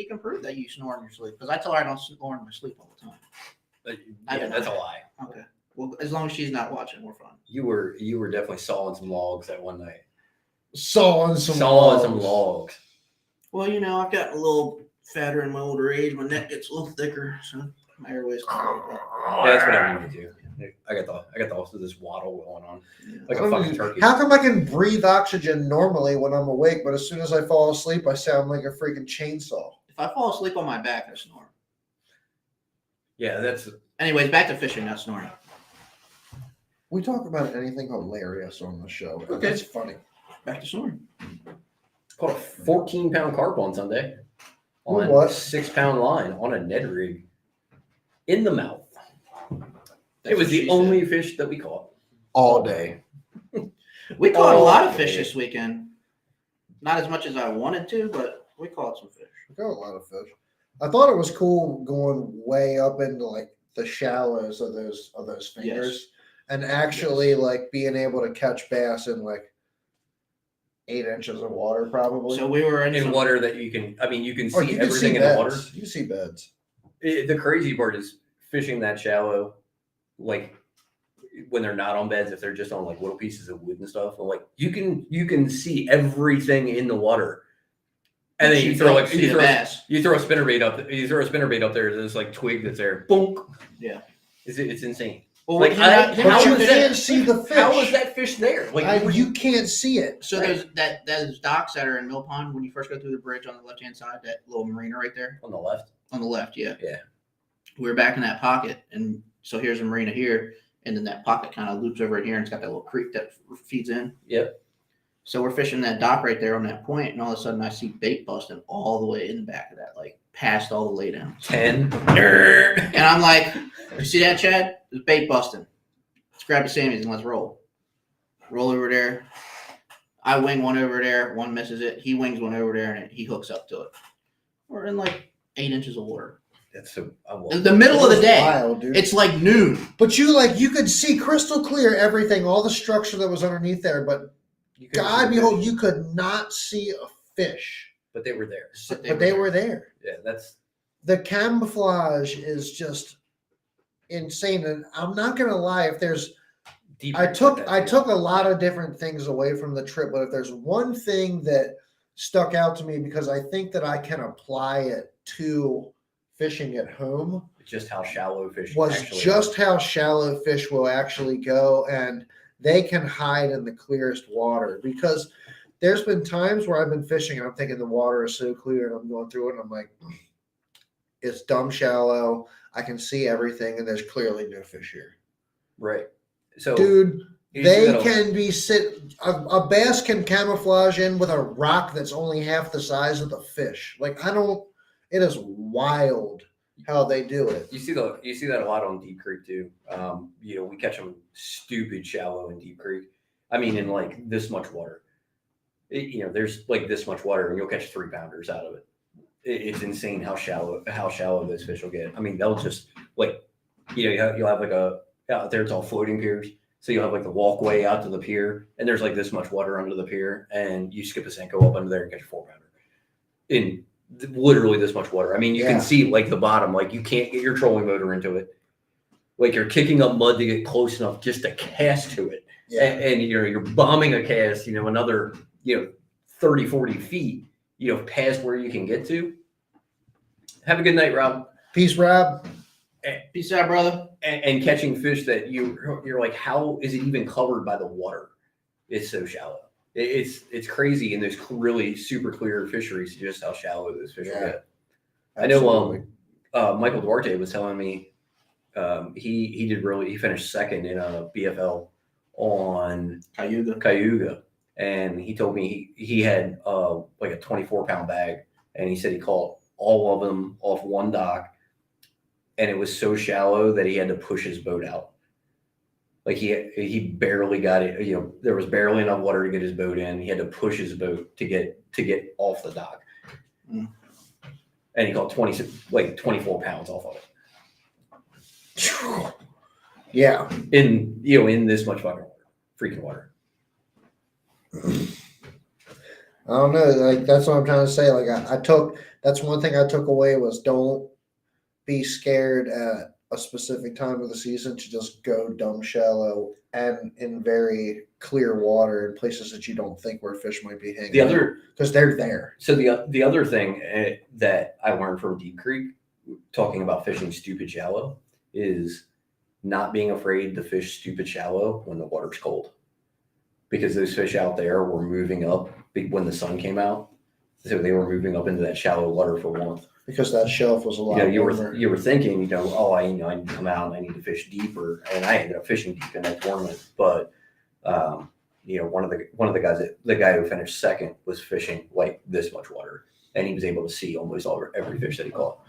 can prove that you snore in your sleep, because I tell her I don't snore in my sleep all the time. Yeah, that's a lie. Okay, well, as long as she's not watching, we're fine. You were definitely sawing some logs that one night. Sawing some logs. Well, you know, I've gotten a little fatter in my older age. My neck gets a little thicker, so my airways. Yeah, that's what I need to do. I got also this waddle going on, like a fucking turkey. How come I can breathe oxygen normally when I'm awake, but as soon as I fall asleep, I sound like a freaking chainsaw? If I fall asleep on my back, I snore. Yeah, that's Anyways, back to fishing, not snoring. We talk about anything hilarious on the show. Okay. That's funny. Back to snoring. caught a 14-pound carp on Sunday on What? 6-pound line on a Ned rig in the mouth. That's It was what the she only fish that we caught All day. said. We caught a lot of all fish day. this weekend. Not as much as I wanted to, but we caught some fish. We got a lot of fish. I thought it was cool going way up into like the shallows of those fingers, and actually like being able to catch bass in like 8 inches of water, probably. So we were in some- water that you can. I mean, you can see Or you can everything see in the beds. water. You can see beds. The crazy part is fishing that shallow, like when they're not on beds, if they're just on like little pieces of wood and stuff, and like you can see everything in the water. And then you throw don't like see the bass. you throw a spinnerbait up. You throw a spinnerbait up there. There's like twig that's there. Boom. Yeah. It's insane. Well, Like, you're not- But you're not you is that- can't see the fish. How is that fish there? Like You can't see it. So there's those docks that are in Mill Pond when you first go through the bridge on the left hand side, that little marina right there on the left. on the left. Yeah. Yeah. We were back in that pocket, and so here's a marina here, and then that pocket kind of loops over in here, and it's got that little creek that feeds in. Yep. So we're fishing that dock right there on that point, and all of a sudden I see bait busting all the way in the back of that, like past all the laydowns. 10. And I'm like, you see that, Chad? There's bait busting. Let's grab the Sammys and let's roll. Roll over there. I wing one over there. One misses it. He wings one over there, and he hooks up to it. We're in like 8 inches of water. That's so. I In love the middle of the It was day. wild, dude. It's like noon. But you could see crystal clear everything, all the structure that was underneath there. But You couldn't see God the behold, fish, you could not see a fish. but they were there. But they were there. Yeah, that's The camouflage is just insane. And I'm not gonna lie, if there's deep. I took like that, I yeah. took a lot of different things away from the trip, but if there's one thing that stuck out to me because I think that I can apply it to fishing at home just how shallow fish was actually just how shallow fish will actually go, and they can hide in the clearest water. Because there's been times where I've been fishing and I'm thinking the water is so clear and I'm going through it and I'm like, it's dumb shallow. I can see everything and there's clearly no fish here. right. So Dude, you see they that a- can be a bass can camouflage in with a rock that's only half the size of the fish. Like it is wild how they do it. You see that a lot on Deep Creek too. We catch them stupid shallow in Deep Creek. I mean, in like this much water. There's like this much water, and you'll catch 3-pounders out of it. It's insane how shallow those fish will get. I mean, they'll just like, you'll have like out there. It's all floating piers, so you'll have like the walkway out to the pier, and there's like this much water under the pier, and you skip a Senko up under there and catch a 4-pounder in literally this much water. I mean, you Yeah. can see like the bottom, like you can't get your trolling motor into it. Like you're kicking up mud to get close enough just to cast to it. Yeah. And you're bombing a cast, another, 30, 40 feet, past where you can get to. Have a good night, Rob. Peace, Rob. Peace out, brother. And catching fish that you're like, how is it even covered by the water? It's so shallow. It's crazy in those really super clear fisheries, just how shallow those fish will Yeah. get. I know Absolutely. Michael Duarte was telling me he finished second in a BFL on Cayuga, and he told me he had like a 24-pound bag, and he said he caught all of them off one dock, and it was so shallow that he had to push his boat out. Like he barely got it. There was barely enough water to get his boat in. He had to push his boat to get off the dock, and he caught 24 pounds off of it. Yeah. In this much fucking water, freaking water. I don't know. Like that's what I'm trying to say. Like that's one thing I took away was don't be scared at a specific time of the season to just go dumb shallow and in very clear water in places that you don't think where fish might be hanging. Because they're there. So the other thing that I learned from Deep Creek, talking about fishing stupid shallow, is not being afraid to fish stupid shallow when the water's cold, because those fish out there were moving up when the sun came out, So they were moving up into that shallow water for warmth. because that shelf was a lot You warmer. were thinking, oh, I'm out and I need to fish deeper, and I ended up fishing deep in that tournament. But one of the guys, the guy who finished second, was fishing like this much water, and he was able to see almost every fish that he caught.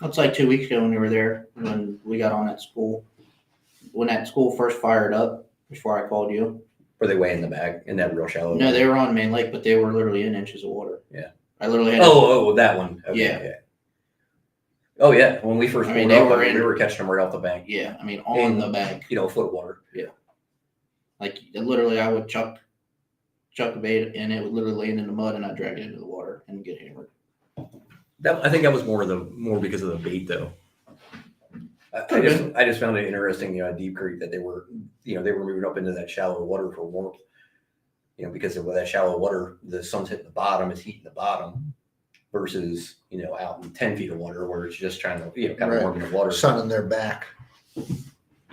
It's like 2 weeks ago when we were there, when we got on that school. When that school first fired up, before I called you. Were they way in the back in that real shallow? No, they were on main lake, but they were literally in inches of water. Yeah. I literally had. Oh, that one. Okay, Yeah. Oh yeah, when we first pulled up, we were catching them right off the bank. Yeah, I mean on the bank. A foot of water. Yeah. Like literally, I would chuck a bait, and it would literally land in the mud, and I'd drag it into the water and get hammered. I think that was more because of the bait though. I just found it interesting, at Deep Creek, that they were moving up into that shallow water for warmth. Because of that shallow water, the sun's hitting the bottom, it's heating the bottom, versus out in 10 feet of water where it's just trying to kind of warm the water. Sun in their back.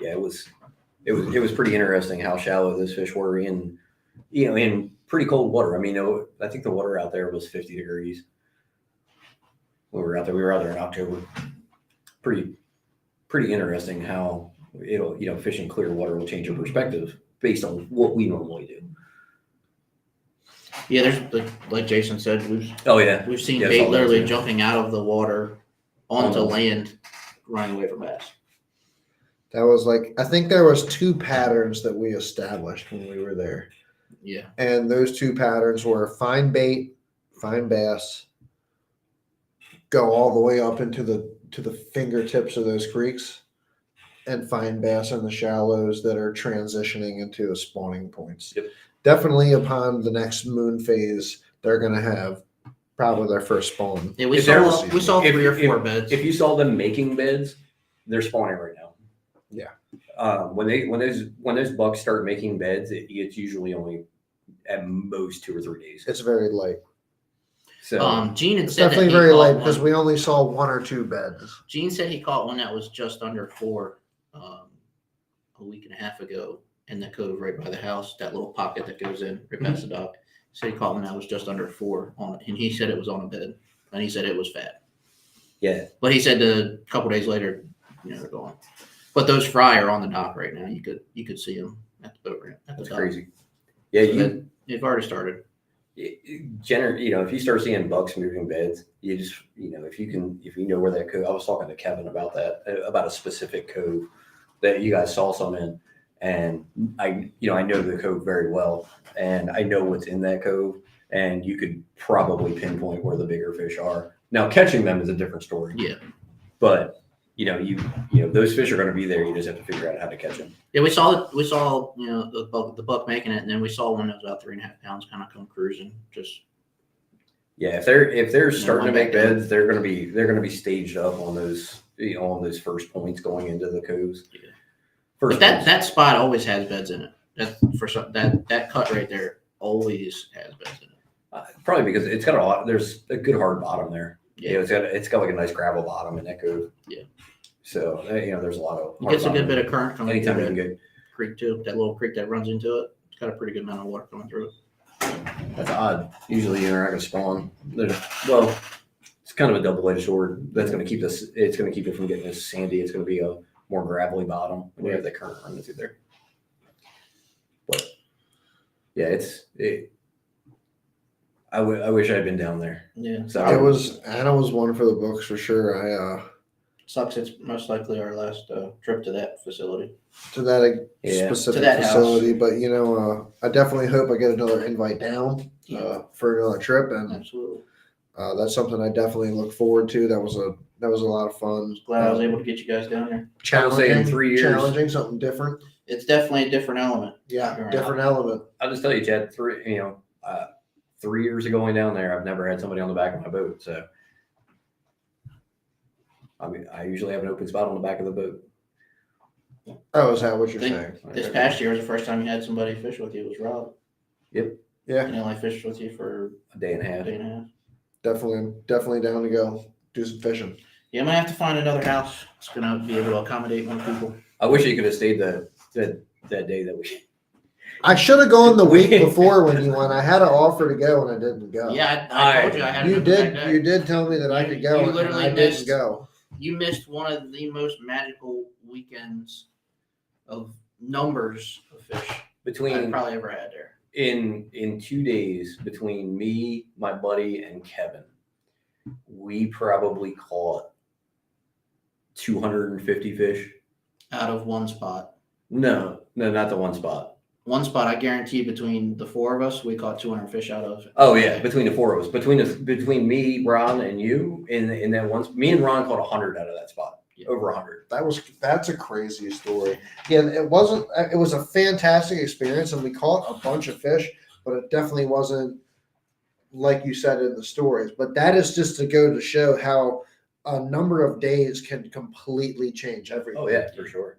Yeah, it was pretty interesting how shallow those fish were in pretty cold water. I mean, I think the water out there was 50 degrees. When we were out there. We were out there in October. Pretty interesting how fishing clear water will change your perspective based on what we normally do. Yeah, there's like Jason said, we've seen Yeah, bait all literally that, too. jumping out of the water onto Almost. land, running away from bass. That was I think there was 2 patterns that we established when we were there. Yeah. And those 2 patterns were fine bait, fine bass, go all the way up into the fingertips of those creeks, and fine bass in the shallows that are transitioning into spawning points. Yep. Definitely upon the next moon phase, they're going to have probably their first spawn. Yeah, we If there saw was- 3 or 4 beds. If you saw them making beds, they're spawning right now. Yeah. When those bucks start making beds, it's usually only at most 2 or 3 days. It's very light. So Gene had It's said definitely that he very light caught because one. we only saw 1 or 2 beds. Gene said he caught one that was just under 4 a week and a half ago in the cove right by the house, that little pocket that goes in right past the dock. Said he caught one that was just under 4 on it, and he said it was on a bed, and he said it was fat. yeah, But he said a couple days later, they're gone. But those fry are on the dock right now. You could see them at the boat ramp. that's crazy. Yeah, So they've already started. if you start seeing bucks moving beds, you just if you know where that cove. I was talking to Kevin about that, about a specific cove that you guys saw some in, and I know the cove very well, and I know what's in that cove, and you could probably pinpoint where the bigger fish are. Now catching them is a different story. Yeah. But those fish are going to be there. You just have to figure out how to catch them. Yeah, we saw the buck making it, and then we saw one that was about 3.5 pounds, kind of come cruising. Just Yeah, if they're starting to one make back there. beds, they're going to be staged up on those on those first points going into the coves. Yeah. First but points. that spot always has beds in it. That cut right there always has beds in it. Probably because it's got a lot. There's a good hard bottom there. Yeah. It's got like a nice gravel bottom in that cove. Yeah. So there's a lot of. It gets a good bit of current coming Anytime you through can that get. creek too. That little creek that runs into it. It's got a pretty good amount of water coming through it. That's odd. Usually you're not going to spawn. It's kind of a double-edged sword. That's going to keep this. It's going to keep it from getting as sandy. It's going to be a more gravelly bottom when you have the current running through there. But yeah, I wish I had been down there. Yeah. So Anna was one for the books for sure. Sucks. It's most likely our last trip to that facility. To that Yeah. specific To that house. facility, but I definitely hope I get another invite down for another trip, and Absolutely. that's something I definitely look forward to. That was a lot of fun. Glad I was able to get you guys down there. I would say in 3 years. challenging, something different. It's definitely a different element. Yeah, Right. different element. I'll just tell you, Chad. 3 years of going down there, I've never had somebody on the back of my boat. So I mean, I usually have an open spot on the back of the boat. Oh, is that what you're Think- saying? This past year was the first time you had somebody fish with you. Was Rob. Yeah, And he only fished with you for A day and a a half. day and a half. definitely down to go do some fishing. Yeah, I'm gonna have to find another house. It's gonna be able to accommodate more people. I wish you could have stayed that day that we I should have gone the week before when you went. I had an offer to go and I didn't go. Yeah, I told you I had You to go back did. there. You did tell me that I could go, You and literally I didn't missed- go. You missed one of the most magical weekends of numbers of fish I've Between probably ever had there. in 2 days, between me, my buddy, and Kevin, we probably caught 250 fish. Out of one spot. No, not the one spot. One spot, I guarantee between the four of us, we caught 200 fish out of. Oh yeah, between the four of us, between me, Ron, and you, in that one, me and Ron caught 100 out of that spot, over 100. That's a crazy story. Yeah, it wasn't. It was a fantastic experience, and we caught a bunch of fish, but it definitely wasn't like you said in the stories. But that is just to go to show how a number of days can completely change everything. Oh yeah, for sure.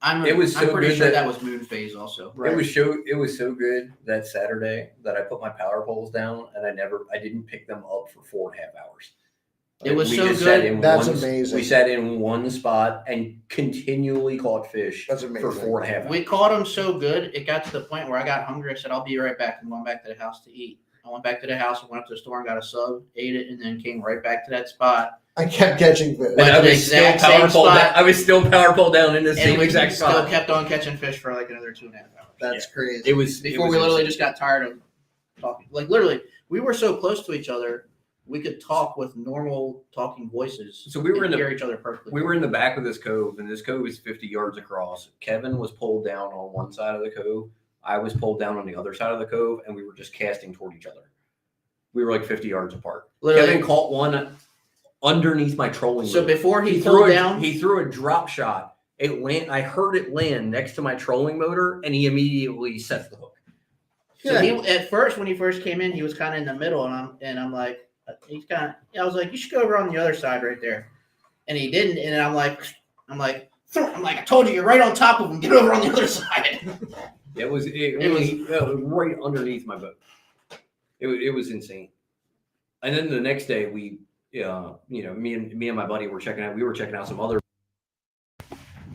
I'm It was so pretty good sure that- that was moon phase also. Right. It was so good that Saturday that I put my power poles down and I didn't pick them up for 4.5 hours. It was we so just good. sat in That's one- amazing. We sat in one spot and continually caught fish That's for amazing. 4.5 hours. We caught them so good, it got to the point where I got hungry. I said, I'll be right back. I'm going back to the house to eat. I went back to the house, I went up to the store and got a sub, ate it, and then came right back to that spot. I kept catching fish. And I the was still exact same power pole spot. down. I was still power pole down in the same And we exact still spot. kept on catching fish for like another 2.5 hours. That's crazy. It was Before it was we literally insane. just got tired of talking. Like literally, we were so close to each other, we could talk with normal talking voices. So we were and in the hear each other perfectly. We were in the back of this cove, and this cove is 50 yards across. Kevin was pulled down on one side of the cove. I was pulled down on the other side of the cove, and we were just casting toward each other. We were like 50 yards apart. Literally- Kevin caught one underneath my trolling. So motor. before he threw pulled a, down, he threw a drop shot. I heard it land next to my trolling motor, and he immediately sets the hook. so he at first when he first came in, he was kind of in the middle, and I'm like, he's kind of. I was like, you should go over on the other side right there, and he didn't, and I'm like, I told you, you're right on top of him. Get over on the other side. It was right underneath my boat. It was insane. And then the next day we, me and my buddy were checking out. We were checking out some other.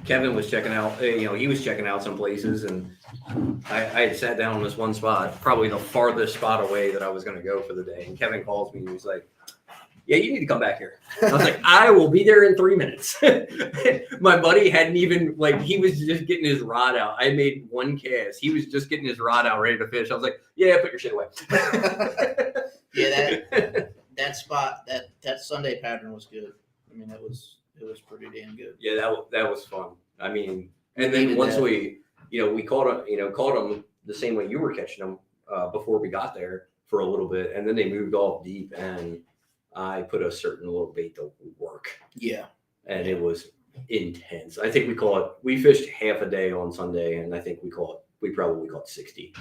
Kevin was checking out. He was checking out some places, and I had sat down on this one spot, probably the farthest spot away that I was going to go for the day. And Kevin calls me and he's like, "Yeah, you need to come back here." And I was like, "I will be there in 3 minutes." My buddy hadn't even he was just getting his rod out. I made one cast. He was just getting his rod out, ready to fish. I was like, "Yeah, put your shit away." Yeah, that spot, that Sunday pattern was good. I mean, it was pretty damn good. Yeah, that was fun. I mean, and We then needed once that. we caught them the same way you were catching them before we got there for a little bit, and then they moved off deep, and I put a certain little bait to work, Yeah. and it was intense. I think we fished half a day on Sunday, and I think we probably caught 60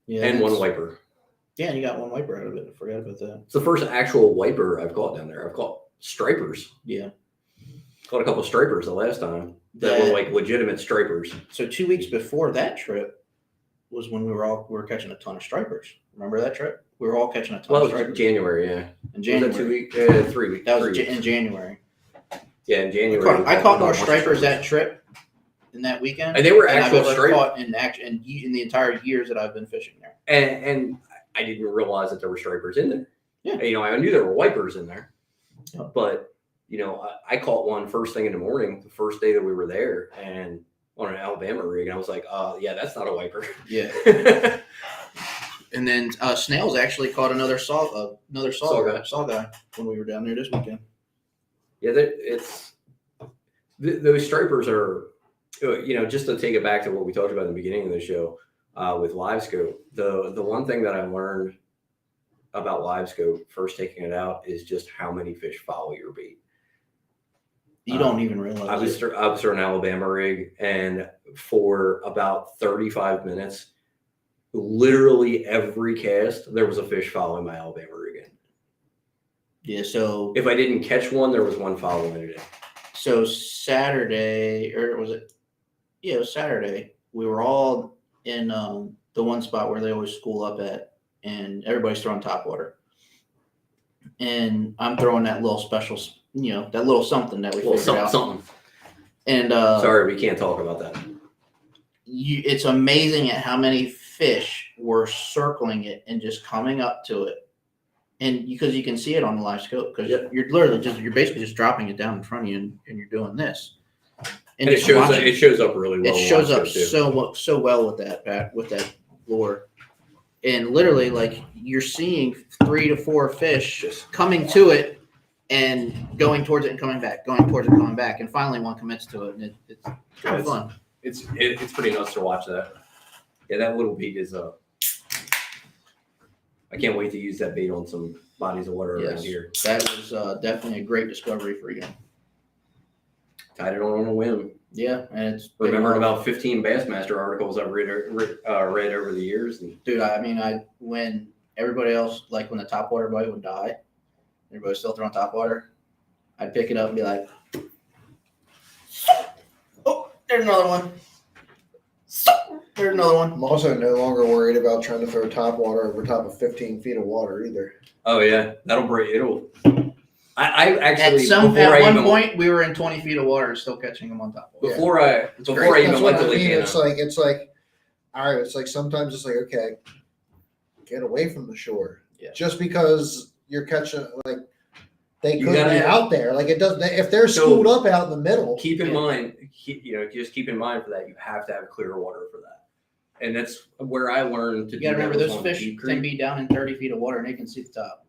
Yeah. and one that's- wiper. Yeah, and you got one wiper out of it. I forgot about that. It's the first actual wiper I've caught down there. I've caught stripers. Yeah. Caught a couple stripers the last time that were like legitimate stripers. So 2 weeks before that trip was when we were catching a ton of stripers. Remember that trip? We were all catching a ton Well, of it was stripers. January, yeah. In Was January. that 2 weeks? 3 weeks. That was 3 weeks. in January. Yeah, in January. I caught more stripers that trip in that weekend. And they were than I've actual ever stripers. caught in the entire years that I've been fishing there. And I didn't realize that there were stripers in there. Yeah. I knew there were wipers in there. Yeah. But, I caught one first thing in the morning, the first day that we were there, and on an Alabama rig. And I was like, yeah, that's not a wiper. Yeah. And then Snails actually caught another saw guy when we were down there this weekend. Yeah, those stripers are, just to take it back to what we talked about in the beginning of the show with live scope. The one thing that I learned about live scope first taking it out is just how many fish follow your bait. You don't even realize I was throwing an Alabama rig, and for about 35 minutes, literally every cast there was a fish following my Alabama rig in. Yeah, so If I didn't catch one, there was one following it in. So Saturday, or was it? Yeah, it was Saturday. We were all in the one spot where they always school up at, and everybody's throwing topwater. And I'm throwing that little special, that little something that we Well, figured out. something. And Sorry, we can't talk about that. it's amazing at how many fish were circling it and just coming up to it. And because you can see it on the live scope, because you're basically just dropping it down in front of you and you're doing this. And it shows up really well. It shows on up live scope, too. so well with that lure. And literally, like, you're seeing 3 to 4 fish coming to it and going towards it and coming back, going towards it and coming back. And finally one commits to it. And it's kind of fun. It's pretty nuts to watch that. Yeah, that little bait is I can't wait to use that bait on some bodies of water around here. That was definitely a great discovery for you. Tied it on a whim. Yeah, and it's Remembered about 15 Bassmaster articles I've read over the years. And dude, when everybody else, like when the topwater bite would die, everybody's still throwing topwater, I'd pick it up and be like, oh, there's another one. There's another one. I'm also no longer worried about trying to throw top water over top of 15 feet of water either. oh yeah, that'll break. I actually At one point we were in 20 feet of water, still catching them on top. Before I even went to Lake Anna. It's like, all right. It's like sometimes it's like, okay, get away from the shore. Yeah. Just because you're catching, like, they You could be gotta- out there. Like, it doesn't. If they're schooled up out in the middle, Keep in mind, just keep in mind for that, you have to have clear water for that. And that's where I learned to You gotta do that remember, was those on fish Deep can Creek. be down in 30 feet of water and they can see the top.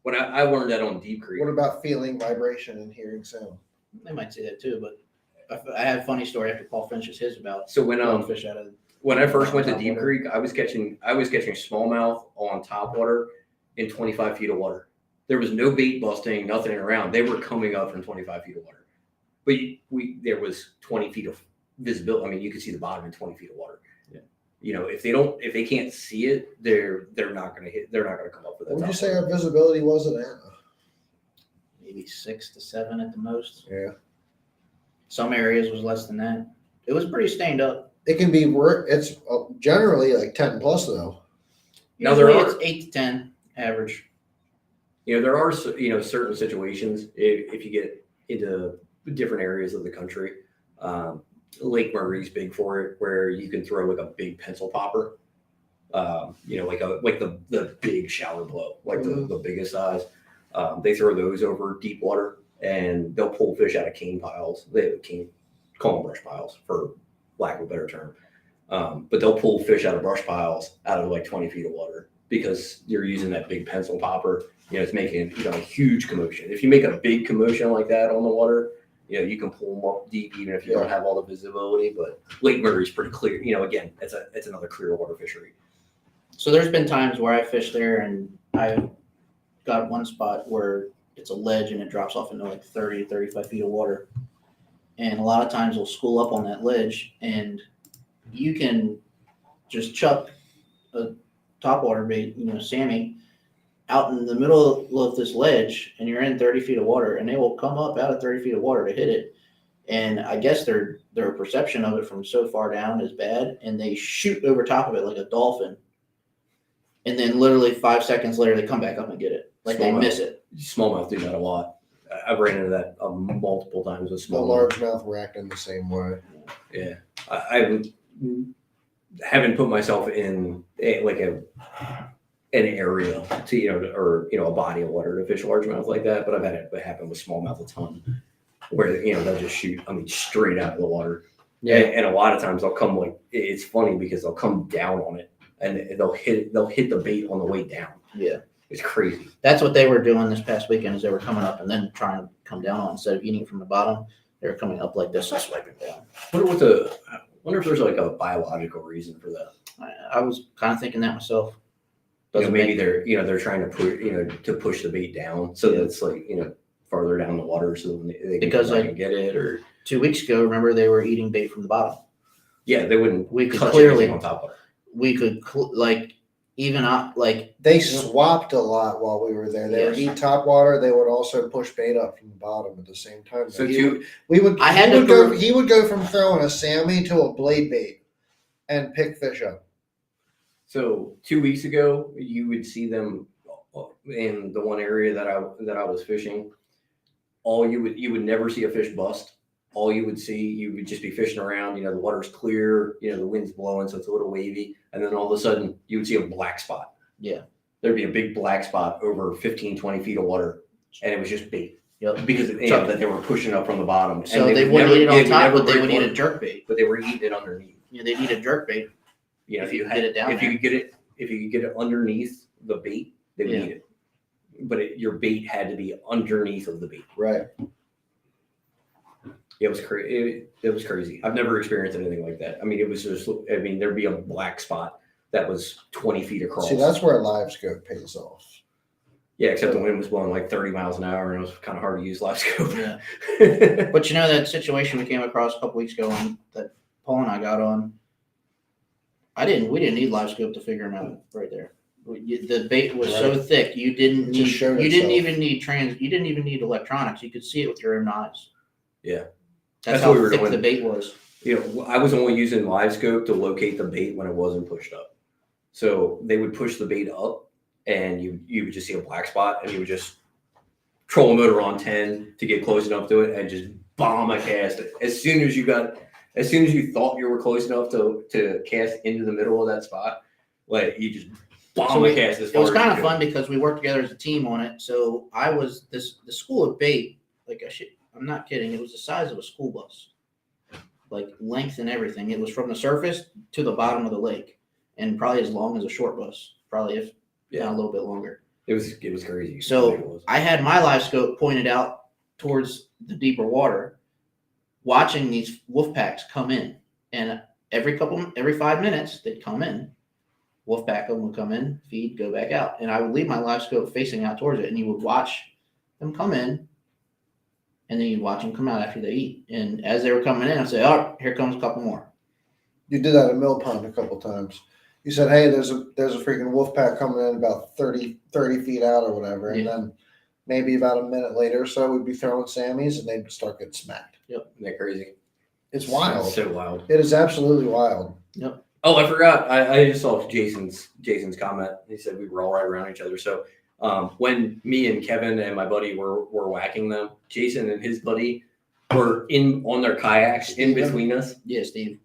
When I learned that on Deep Creek. what about feeling vibration and hearing sound? They might see that too, but I had a funny story after Paul finishes his about So when pulling fish out of. when I first went to Top Deep water. Creek, I was catching smallmouth on top water in 25 feet of water. There was no bait busting, nothing around. They were coming up from 25 feet of water. But there was 20 feet of visibility. I mean, you could see the bottom in 20 feet of water. Yeah. If they can't see it, they're not going to come up with that. What would you top say water. our visibility was at Anna? Maybe 6 to 7 at the most. Yeah. Some areas was less than that. It was pretty stained up. It can be it's generally like 10 plus though. Now, there Usually are- it's 8 to 10 average. There are certain situations if you get into different areas of the country. Lake Murray's big for it, where you can throw like a big pencil popper. Like the big shower blow, like the biggest size. They throw those over deep water, and they'll pull fish out of cane piles. They call them brush piles for lack of a better term. But they'll pull fish out of brush piles out of like 20 feet of water because you're using that big pencil popper. It's making a huge commotion. If you make a big commotion like that on the water, you can pull them up deep even if you don't have all the visibility. But Lake Murray's pretty clear. Again, it's another clear water fishery. So there's been times where I fished there and I've got one spot where it's a ledge and it drops off into like 30 to 35 feet of water. And a lot of times we'll school up on that ledge and you can just chuck a topwater bait, Sammy, out in the middle of this ledge and you're in 30 feet of water and they will come up out of 30 feet of water to hit it. And I guess their perception of it from so far down is bad and they shoot over top of it like a dolphin. And then literally 5 seconds later, they come back up and get it. Like they miss it. Smallmouth do that a lot. I've ran into that multiple times with The smallmouth. largemouth were acting the same way. Yeah, I haven't put myself in an area to or a body of water to fish largemouth like that, but I've had it happen with smallmouth a ton, where they'll just shoot straight out of the water. Yeah, and a lot of times they'll come it's funny because they'll come down on it and they'll hit the bait on the way down. Yeah. It's crazy. That's what they were doing this past weekend is they were coming up and then trying to come down on instead of eating from the bottom, they were coming up like this and swiping down. I wonder if there's like a biological reason for that. I was kind of thinking that myself. Maybe they're trying to push the bait down so that it's farther down the water so they can Because, come back and get it. Or 2 weeks ago, remember they were eating bait from the bottom. yeah, they wouldn't. We could touch clearly- anything on top of it. We could even up like They swapped a lot while we were there. They would eat top water. They would also push bait up from the bottom at the same time. So he would go from throwing a Sammy to a blade bait and pick fish up. So 2 weeks ago, you would see them in the one area that I was fishing. You would never see a fish bust. all you would see, you would just be fishing around, the water's clear, the wind's blowing, so it's a little wavy. And then all of a sudden you would see a black spot. Yeah. There'd be a big black spot over 15, 20 feet of water. And it was just bait. Yep. Because that they were pushing up from the bottom. So and they would wouldn't eat it on would top, never but they break would eat a water. jerk bait. But they were eating it underneath. They'd eat a jerk bait. If you you could get it down if there. you could get it underneath the bait, they would Yeah. eat it. But your bait had to be underneath of the bait. Right. It was crazy. It was crazy. I've never experienced anything like that. I mean, it was just. I mean, there'd be a black spot that was 20 feet across. See, that's where live scope pays off. Yeah, except the wind was blowing like 30 miles an hour, and it was kind of hard to use live scope. Yeah. But that situation we came across a couple weeks ago that Paul and I got on, we didn't need live scope to figure them out right there. The bait was so thick, you didn't even need electronics. You could see it with your own eyes. Yeah. That's That's how what we were thick doing. the bait was. I was only using live scope to locate the bait when it wasn't pushed up. So they would push the bait up, and you would just see a black spot, and you would just troll motor on 10 to get close enough to it and just bomb a cast. As soon as you thought you were close enough to cast into the middle of that spot, like you just bomb a cast as far It was as kind you of could. fun because we worked together as a team on it. So I was the school of bait. I'm not kidding. It was the size of a school bus, like length and everything. It was from the surface to the bottom of the lake, and probably as long as a short bus. Probably if not a little bit longer. It was crazy. So It was. I had my live scope pointed out towards the deeper water, watching these wolf packs come in, and every 5 minutes they'd come in. Wolf pack would come in, feed, go back out, and I would leave my live scope facing out towards it, and you would watch them come in, and then you'd watch them come out after they eat. And as they were coming in, I'd say, "Oh, here comes a couple more." You did that at Mill Pond a couple times. You said, "Hey, there's a freaking wolf pack coming in about 30 feet out or whatever," and then maybe about a minute later or so, we'd be throwing Sammys, and they'd start getting smacked. Yep, Isn't that crazy? It's wild. It's so wild. It is absolutely wild. Yep. Oh, I forgot. I just saw Jason's comment. He said we were all right around each other. So when me and Kevin and my buddy were whacking them, Jason and his buddy were on their kayaks in between us. Yeah, Steve.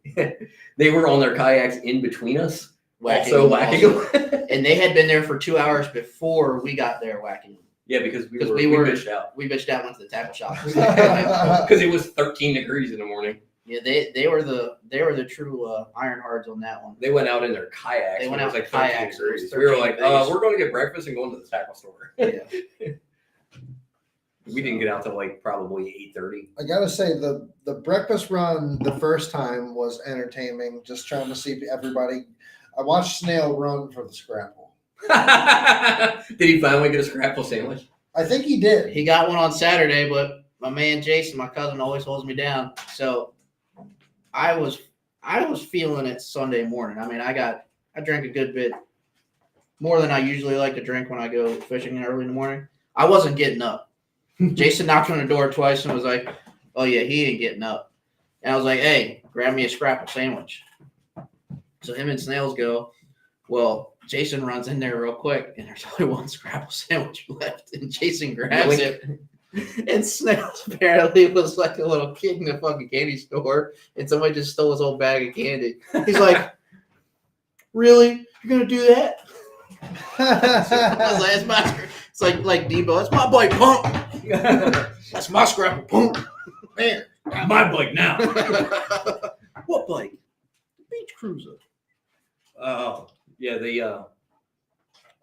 They were on their kayaks in between us, Whacking also them whacking them. And they had been there for 2 hours before we got there whacking them. Yeah, because we bitched out. We bitched out, went to the tackle shop. Because it was 13 degrees in the morning. Yeah, they were the true iron hards on that one. They went out in their kayaks. They went when out it was in like 13 kayaks. It was degrees. We were 13 like, degrees. we're going to get breakfast and going to the tackle store. Yeah. We didn't get out till like probably 8:30. I gotta say the breakfast run the first time was entertaining. Just trying to see everybody. I watched Snail run for the scrapple. Did he finally get a scrapple sandwich? I think he did. He got one on Saturday, but my man Jason, my cousin, always holds me down. So I was feeling it Sunday morning. I mean, I drank a good bit more than I usually like to drink when I go fishing early in the morning. I wasn't getting up. Jason knocked on the door twice and was like, "Oh yeah, he ain't getting up." And I was like, "Hey, grab me a scrapple sandwich." So him and Snails go. Well, Jason runs in there real quick, and there's only one scrapple sandwich left, and Jason grabs it. And Snails apparently was like a little kid in a fucking candy store, and somebody just stole his whole bag of candy. He's like, "Really? You're gonna do that?" I was like, "It's my." It's like Debo. That's my bike, punk. That's my scrapple, punk. Man, My bike now. what bike? The Beach Cruiser. Oh yeah,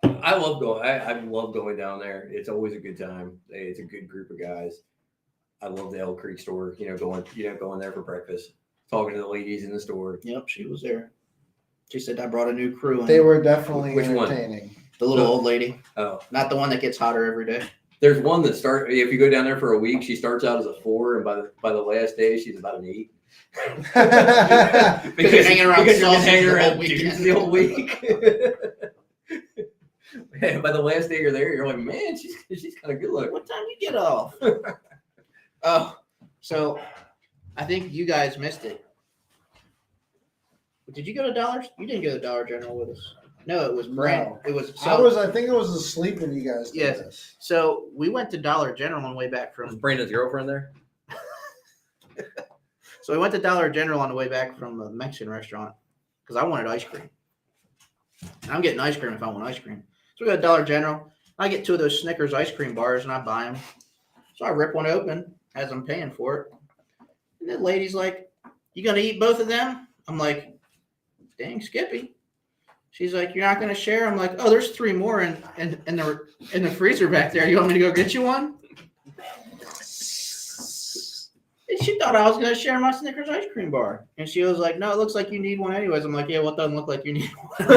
I love going. I love going down there. It's always a good time. It's a good group of guys. I love the Elk Creek store. Going there for breakfast, talking to the ladies in the store. Yep, she was there. She said I brought a new crew. In. They were definitely Which one? entertaining. The little old lady, Oh, not the one that gets hotter every day. there's one that if you go down there for a week, she starts out as a 4, and by the last day, she's about an 8. Because you're hanging around you're sausage hanging the around whole weekend. dudes the whole week. Man, by the last day you're there, you're like, man, she's kind of good looking. What time you get off? Oh, so I think you guys missed it. Did you go to Dollar? You didn't go to Dollar General with us. No, it was Brand. No. It was. I think it was asleep when you guys did Yes. this. So we went to Dollar General on the way back Was from. Brandon's girlfriend there? So we went to Dollar General on the way back from the Mexican restaurant because I wanted ice cream. And I'm getting ice cream if I want ice cream. So we go to Dollar General. I get 2 of those Snickers ice cream bars and I buy them. So I rip one open as I'm paying for it. And the lady's like, "You gonna eat both of them?" I'm like, "Dang, Skippy." She's like, "You're not gonna share?" I'm like, "Oh, there's 3 more in the freezer back there. You want me to go get you one?" And she thought I was gonna share my Snickers ice cream bar. And she was like, "No, it looks like you need one anyways." I'm like, "Yeah, well, it doesn't look like you need one."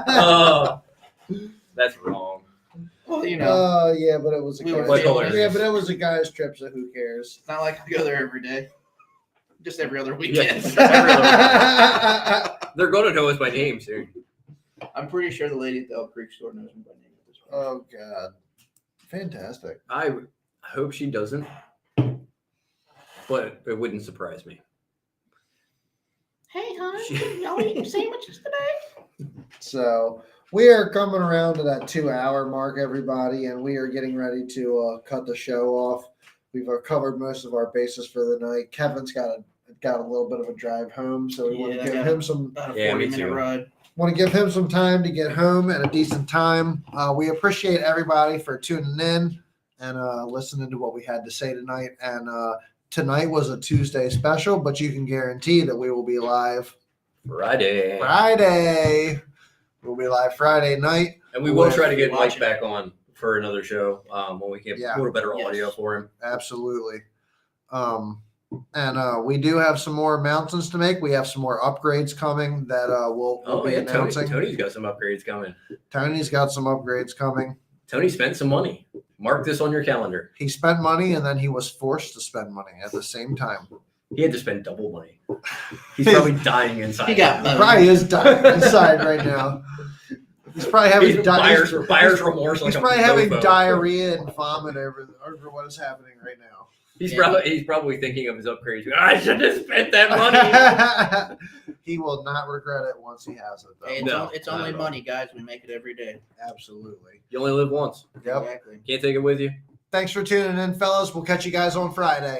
Oh, that's wrong. Well, you know, yeah, but it was a We were guy's hilarious. yeah, but it was a guy's trip, so who cares? it's not like I go there every day. Just every other weekend. They're going to know us by name soon. I'm pretty sure the lady at the Elk Creek store knows me by name at this point. Oh God, fantastic! I hope she doesn't, but it wouldn't surprise me. Hey, hon, She- y'all eating sandwiches today? So we are coming around to that 2-hour mark, everybody, and we are getting ready to cut the show off. We've covered most of our bases for the night. Kevin's got a little bit of a drive home, so we want Yeah, to I give got him some About a Yeah, me 40-minute too. ride. want to give him some time to get home at a decent time. We appreciate everybody for tuning in and listening to what we had to say tonight. And tonight was a Tuesday special, but you can guarantee that we will be live Friday. Friday. We'll be live Friday night. And we will try to get Watch Mike it. back on for another show when we get Yeah. a little better Yes. audio for him. Absolutely. And we do have some more announcements to make. We have some more upgrades coming that we'll Oh, be yeah. announcing. Tony's got some upgrades coming. Tony's got some upgrades coming. Tony spent some money. Mark this on your calendar. He spent money and then he was forced to spend money at the same time. He had to spend double money. He's probably dying inside. He got He money. probably is dying inside right now. He's probably having buyer's remorse. He's like probably a having mofo. diarrhea and vomit over what is happening right now. He's probably thinking of his upgrades. I should have spent that money. He will not regret it once he has it, though. Hey, No, it's not only at all. money, guys. We make it every day. Absolutely. You only live once. Yep. Exactly. Can't take it with you. Thanks for tuning in, fellas. We'll catch you guys on Friday.